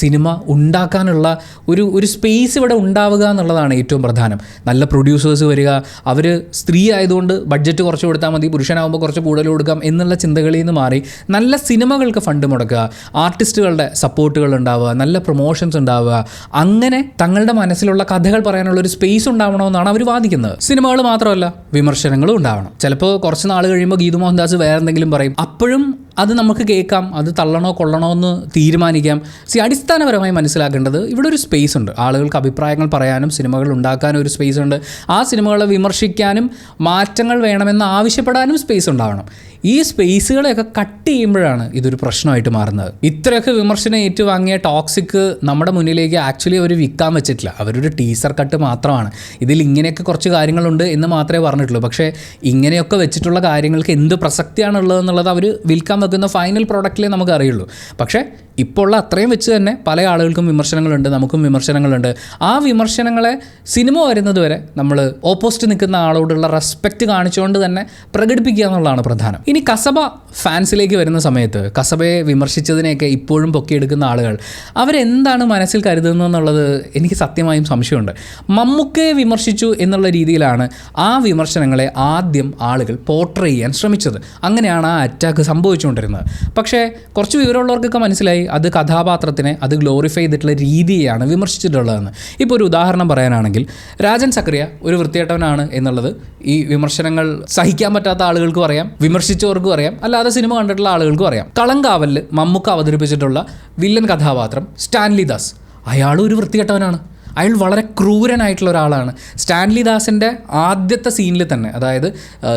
സിനിമ ഉണ്ടാക്കാനുള്ള ഒരു സ്പേസ് ഇവിടെ ഉണ്ടാവുക എന്നുള്ളതാണ് ഏറ്റവും പ്രധാനം. നല്ല പ്രൊഡ്യൂസേഴ്സ് വരിക, അവർ സ്ത്രീ ആയതുകൊണ്ട് ബഡ്ജറ്റ് കുറച്ച് കൊടുത്താൽ മതി, പുരുഷനാകുമ്പോൾ കുറച്ച് കൂടുതൽ കൊടുക്കാം എന്നുള്ള ചിന്തകളിൽ നിന്ന് മാറി നല്ല സിനിമകൾക്ക് ഫണ്ട് മുടക്കുക, ആർട്ടിസ്റ്റുകളുടെ സപ്പോർട്ടുകൾ ഉണ്ടാവുക, നല്ല പ്രൊമോഷൻസ് ഉണ്ടാവുക, അങ്ങനെ തങ്ങളുടെ മനസ്സിലുള്ള കഥകൾ പറയാനുള്ള ഒരു സ്പേസ് ഉണ്ടാവണമെന്നാണ് അവർ വാദിക്കുന്നത്. സിനിമകൾ മാത്രമല്ല വിമർശനങ്ങളും ഉണ്ടാവണം. ചിലപ്പോൾ കുറച്ച് നാൾ കഴിയുമ്പോൾ ഗീതു മോഹൻദാസ് വേറെ എന്തെങ്കിലും പറയും, അപ്പോഴും അത് നമുക്ക് കേൾക്കാം, അത് തള്ളണോ കൊള്ളണോ എന്ന് തീരുമാനിക്കാം. അടിസ്ഥാനപരമായി മനസ്സിലാക്കേണ്ടത് ഇവിടെ ഒരു സ്പേസ് ഉണ്ട്, ആളുകൾക്ക് അഭിപ്രായങ്ങൾ പറയാനും സിനിമകൾ ഉണ്ടാക്കാനും ഒരു സ്പേസ് ഉണ്ട്, ആ സിനിമകളെ വിമർശിക്കാനും മാറ്റങ്ങൾ വേണമെന്ന് ആവശ്യപ്പെടാനും സ്പേസ് ഉണ്ടാവണം. ഈ സ്പേസുകളെയൊക്കെ കട്ട് ചെയ്യുമ്പോഴാണ് ഇതൊരു പ്രശ്നമായിട്ട് മാറുന്നത്. ഇത്രയൊക്കെ വിമർശനം ഏറ്റുവാങ്ങിയ ടോക്സിക് നമ്മുടെ മുന്നിലേക്ക് ആക്ച്വലി അവർ വിൽക്കാൻ വെച്ചിട്ടില്ല. അവരൊരു ടീസർ കട്ട് മാത്രമാണ്. ഇതിൽ ഇങ്ങനെയൊക്കെ കുറച്ച് കാര്യങ്ങളുണ്ട് എന്ന് മാത്രമേ പറഞ്ഞിട്ടുള്ളൂ. പക്ഷേ ഇങ്ങനെയൊക്കെ വെച്ചിട്ടുള്ള കാര്യങ്ങൾക്ക് എന്ത് പ്രസക്തിയാണുള്ളതെന്നുള്ളത് അവർ വിൽക്കാൻ വെക്കുന്ന ഫൈനൽ പ്രോഡക്റ്റിലേ നമുക്ക് അറിയുള്ളൂ. പക്ഷേ ഇപ്പോൾ ഉള്ള അത്രയും വെച്ച് തന്നെ പല ആളുകൾക്കും വിമർശനങ്ങളുണ്ട്, നമുക്കും വിമർശനങ്ങളുണ്ട്. ആ വിമർശനങ്ങളെ സിനിമ വരുന്നത് വരെ നമ്മൾ ഓപ്പോസിറ്റ് നിൽക്കുന്ന ആളോടുള്ള റെസ്പെക്റ്റ് കാണിച്ചുകൊണ്ട് തന്നെ പ്രകടിപ്പിക്കുക എന്നുള്ളതാണ് പ്രധാനം. ഇനി കസബ ഫാൻസിലേക്ക് വരുന്ന സമയത്ത് കസബയെ വിമർശിച്ചതിനെയൊക്കെ ഇപ്പോഴും പൊക്കിയെടുക്കുന്ന ആളുകൾ അവരെന്താണ് മനസ്സിൽ കരുതുന്നതെന്നുള്ളത് എനിക്ക് സത്യമായും സംശയമുണ്ട്. മമ്മൂക്കയെ വിമർശിച്ചു എന്നുള്ള രീതിയിലാണ് ആ വിമർശനങ്ങളെ ആദ്യം ആളുകൾ പോർട്രേ ചെയ്യാൻ ശ്രമിച്ചത്. അങ്ങനെയാണ് ആ അറ്റാക്ക് സംഭവിച്ചുകൊണ്ടിരുന്നത്. പക്ഷേ കുറച്ച് വിവരമുള്ളവർക്കൊക്കെ മനസ്സിലായി അത് കഥാപാത്രത്തിനെ അത് ഗ്ലോറിഫൈ ചെയ്തിട്ടുള്ള രീതിയാണ് വിമർശിച്ചിട്ടുള്ളതെന്ന്. ഇപ്പോൾ ഒരു ഉദാഹരണം പറയാനാണെങ്കിൽ രാജൻ സക്കറിയ ഒരു വൃത്തികെട്ടവനാണ് എന്നുള്ളത് ഈ വിമർശനങ്ങൾ സഹിക്കാൻ പറ്റാത്ത ആളുകൾക്കും അറിയാം, വിമർശിച്ചവർക്കും അറിയാം, അല്ലാതെ സിനിമ കണ്ടിട്ടുള്ള ആളുകൾക്കും അറിയാം. കളങ്കാവലിൽ മമ്മൂക്ക അവതരിപ്പിച്ചിട്ടുള്ള വില്ലൻ കഥാപാത്രം സ്റ്റാൻലി ദാസ്, അയാളും ഒരു വൃത്തികെട്ടവനാണ്. അയാൾ വളരെ ക്രൂരനായിട്ടുള്ള ഒരാളാണ്. സ്റ്റാൻലി ദാസിൻ്റെ ആദ്യത്തെ സീനിൽ തന്നെ, അതായത്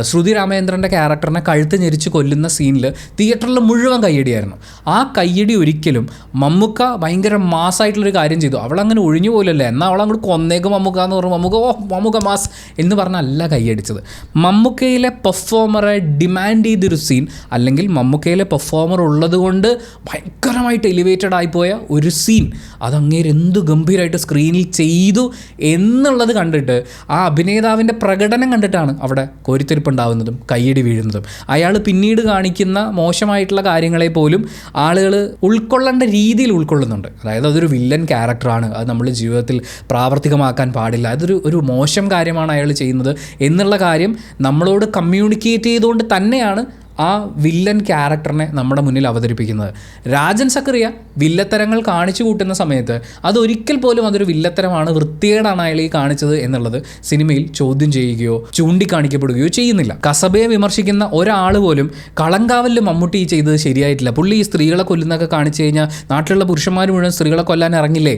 ശ്രുതി രാമചന്ദ്രൻ്റെ ക്യാരക്ടറിനെ കഴുത്ത് ഞെരിച്ച് കൊല്ലുന്ന സീനിൽ തിയേറ്ററിൽ മുഴുവൻ കയ്യടിയായിരുന്നു. ആ കയ്യടി ഒരിക്കലും മമ്മൂക്ക ഭയങ്കര മാസ്സായിട്ടുള്ളൊരു കാര്യം ചെയ്തു. അവളങ്ങനെ ഒഴിഞ്ഞു പോലല്ലേ, എന്നാൽ അവളങ്ങോട്ട് കൊന്നേക്ക് മമ്മൂക്ക എന്ന് പറഞ്ഞു. മമ്മൂക്ക മാസ് എന്ന് പറഞ്ഞല്ല കയ്യടിച്ചത്. മമ്മൂക്കയിലെ പെർഫോമറെ ഡിമാൻഡ് ചെയ്തൊരു സീൻ, അല്ലെങ്കിൽ മമ്മൂക്കയിലെ പെർഫോമർ ഉള്ളത് കൊണ്ട് ഭയങ്കരമായിട്ട് എലിവേറ്റഡ് ആയിപ്പോയ ഒരു സീൻ, അതങ്ങേര് എന്ത് ഗംഭീരമായിട്ട് സ്ക്രീനിൽ ചെയ്തു എന്നുള്ളത് കണ്ടിട്ട് ആ അഭിനേതാവിൻ്റെ പ്രകടനം കണ്ടിട്ടാണ് അവിടെ കോരിത്തെരിപ്പുണ്ടാവുന്നതും കയ്യടി വീഴുന്നതും. അയാൾ പിന്നീട് കാണിക്കുന്ന മോശമായിട്ടുള്ള കാര്യങ്ങളെ പോലും ആളുകൾ ഉൾക്കൊള്ളേണ്ട രീതിയിൽ ഉൾക്കൊള്ളുന്നുണ്ട്. അതായത് അതൊരു വില്ലൻ ക്യാരക്ടറാണ്, അത് നമ്മൾ ജീവിതത്തിൽ പ്രാവർത്തികമാക്കാൻ പാടില്ല, അതൊരു മോശം കാര്യമാണ് അയാൾ ചെയ്യുന്നത് എന്നുള്ള കാര്യം നമ്മളോട് കമ്മ്യൂണിക്കേറ്റ് ചെയ്തുകൊണ്ട് തന്നെയാണ് ആ വില്ലൻ ക്യാരക്ടറിനെ നമ്മുടെ മുന്നിൽ അവതരിപ്പിക്കുന്നത്. രാജൻ സക്കറിയ വില്ലത്തരങ്ങൾ കാണിച്ചു കൂട്ടുന്ന സമയത്ത് അതൊരിക്കൽ പോലും അതൊരു വില്ലത്തരമാണ്, വൃത്തികേടാണ് അയാൾ ഈ കാണിച്ചത് എന്നുള്ളത് സിനിമയിൽ ചോദ്യം ചെയ്യുകയോ ചൂണ്ടിക്കാണിക്കപ്പെടുകയോ ചെയ്യുന്നില്ല. കസബയെ വിമർശിക്കുന്ന ഒരാൾ പോലും കളങ്കാവലിൽ മമ്മൂട്ടി ചെയ്തത് ശരിയായിട്ടില്ല, പുള്ളി ഈ സ്ത്രീകളെ കൊല്ലുന്നൊക്കെ കാണിച്ചു കഴിഞ്ഞാൽ നാട്ടിലുള്ള പുരുഷന്മാർ മുഴുവൻ സ്ത്രീകളെ കൊല്ലാൻ ഇറങ്ങില്ലേ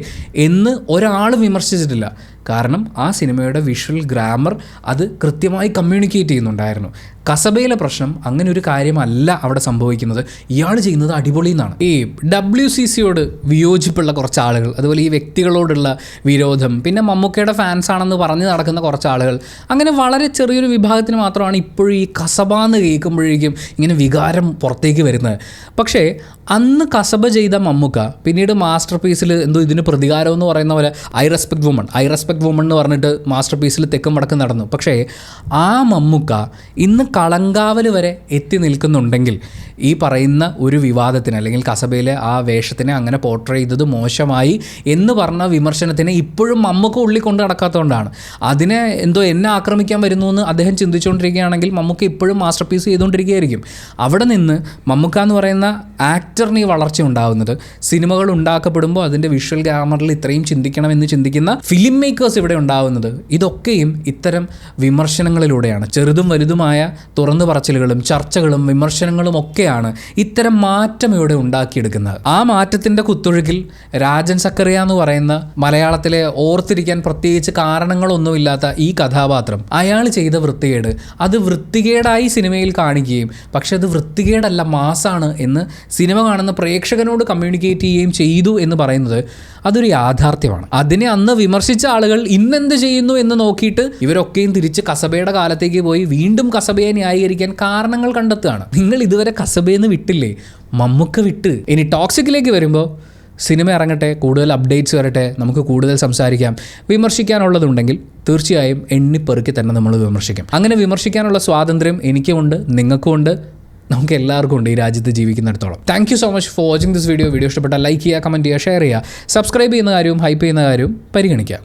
എന്ന് ഒരാളും വിമർശിച്ചിട്ടില്ല. കാരണം ആ സിനിമയുടെ വിഷ്വൽ ഗ്രാമർ അത് കൃത്യമായി കമ്മ്യൂണിക്കേറ്റ് ചെയ്യുന്നുണ്ടായിരുന്നു. കസബയിലെ പ്രശ്നം അങ്ങനെ ഒരു കാര്യമല്ല അവിടെ സംഭവിക്കുന്നത്, ഇയാൾ ചെയ്യുന്നത് അടിപൊളി എന്നാണ്. ഈ WCCയോട് വിയോജിപ്പുള്ള കുറച്ച് ആളുകൾ, അതുപോലെ ഈ വ്യക്തികളോടുള്ള വിരോധം, പിന്നെ മമ്മൂക്കയുടെ ഫാൻസ് ആണെന്ന് പറഞ്ഞ് നടക്കുന്ന കുറച്ച് ആളുകൾ, അങ്ങനെ വളരെ ചെറിയൊരു വിഭാഗത്തിന് മാത്രമാണ് ഇപ്പോഴും ഈ കസബ എന്ന് കേൾക്കുമ്പോഴേക്കും ഇങ്ങനെ വികാരം പുറത്തേക്ക് വരുന്നത്. പക്ഷേ അന്ന് കസബ ചെയ്ത മമ്മൂക്ക പിന്നീട് മാസ്റ്റർ പീസിൽ എന്തോ ഇതിന് പ്രതികാരം എന്ന് പറയുന്ന പോലെ ഐ റെസ്പെക്ട് വുമൺ എന്ന് പറഞ്ഞിട്ട് മാസ്റ്റർ പീസിൽ തെക്കും വടക്കും നടന്നു. പക്ഷേ ആ മമ്മൂക്ക ഇന്ന് കളങ്കാവൽ വരെ എത്തി നിൽക്കുന്നുണ്ടെങ്കിൽ ഈ പറയുന്ന ഒരു വിവാദത്തിന്, അല്ലെങ്കിൽ കസബയിലെ ആ വേഷത്തിനെ അങ്ങനെ പോർട്രേ ചെയ്തത് മോശമായി എന്ന് പറഞ്ഞ വിമർശനത്തിനെ ഇപ്പോഴും മമ്മൂക്ക ഉള്ളിൽ കൊണ്ട് നടക്കാത്തതുകൊണ്ടാണ്. അതിനെ എന്തോ എന്നെ ആക്രമിക്കാൻ വരുന്നു എന്ന് അദ്ദേഹം ചിന്തിച്ചുകൊണ്ടിരിക്കുകയാണെങ്കിൽ മമ്മൂക്ക ഇപ്പോഴും മാസ്റ്റർ പീസ് ചെയ്തുകൊണ്ടിരിക്കുകയായിരിക്കും. അവിടെ നിന്ന് മമ്മൂക്ക എന്ന് പറയുന്ന ആക്ടറിന് ഈ വളർച്ച ഉണ്ടാകുന്നത് സിനിമകൾ ഉണ്ടാക്കപ്പെടുമ്പോൾ അതിൻ്റെ വിഷ്വൽ ഗ്രാമറിൽ ഇത്രയും ചിന്തിക്കണമെന്ന് ചിന്തിക്കുന്ന ഫിലിം മേക്കേഴ്സ് ഇവിടെ ഉണ്ടാകുന്നത് ഇതൊക്കെയും ഇത്തരം വിമർശനങ്ങളിലൂടെയാണ്. ചെറുതും വലുതുമായ തുറന്നു പറച്ചിലുകളും ചർച്ചകളും വിമർശനങ്ങളും ഒക്കെയാണ് ഇത്തരം മാറ്റം ഇവിടെ ഉണ്ടാക്കിയെടുക്കുന്നത്. ആ മാറ്റത്തിൻ്റെ കുത്തൊഴുക്കിൽ രാജൻ സക്കറിയ എന്ന് പറയുന്ന മലയാളത്തിലെ ഓർത്തിരിക്കാൻ പ്രത്യേകിച്ച് കാരണങ്ങളൊന്നുമില്ലാത്ത ഈ കഥാപാത്രം, അയാൾ ചെയ്ത വൃത്തികേട് അത് വൃത്തികേടായി സിനിമയിൽ കാണിക്കുകയും പക്ഷെ അത് വൃത്തികേടല്ല, മാസാണ് എന്ന് സിനിമ കാണുന്ന പ്രേക്ഷകനോട് കമ്മ്യൂണിക്കേറ്റ് ചെയ്യുകയും ചെയ്തു എന്ന് പറയുന്നത് അതൊരു യാഥാർത്ഥ്യമാണ്. അതിനെ അന്ന് വിമർശിച്ച ആളുകൾ ഇന്നെന്ത് ചെയ്യുന്നു എന്ന് നോക്കിയിട്ട് ഇവരൊക്കെയും തിരിച്ച് കസബയുടെ കാലത്തേക്ക് പോയി വീണ്ടും കസബയെ ന്യായീകരിക്കാൻ കാരണങ്ങൾ കണ്ടെത്തുകയാണ്. നിങ്ങൾ ഇതുവരെ കസബയെന്ന് വിട്ടില്ലേ, മമ്മൂക്ക വിട്ട്. ഇനി ടോക്സിക്കിലേക്ക് വരുമ്പോൾ സിനിമ ഇറങ്ങട്ടെ, കൂടുതൽ അപ്ഡേറ്റ്സ് വരട്ടെ, നമുക്ക് കൂടുതൽ സംസാരിക്കാം. വിമർശിക്കാനുള്ളതുണ്ടെങ്കിൽ തീർച്ചയായും എണ്ണിപ്പെറുക്കി തന്നെ നമ്മൾ വിമർശിക്കും. അങ്ങനെ വിമർശിക്കാനുള്ള സ്വാതന്ത്ര്യം എനിക്കുമുണ്ട്, നിങ്ങൾക്കുമുണ്ട്, നമുക്ക് എല്ലാവർക്കും ഉണ്ട് ഈ രാജ്യത്ത് ജീവിക്കുന്നിടത്തോളം. Thank you so much for watching this video. Video ഇഷ്ടപ്പെട്ടാൽ ലൈക്ക് ചെയ്യുക, കമൻറ്റ് ചെയ്യുക, ഷെയർ ചെയ്യുക, സബ്സ്ക്രൈബ് ചെയ്യുന്ന കാര്യവും ഹൈപ്പ് ചെയ്യുന്ന കാര്യവും പരിഗണിക്കുക.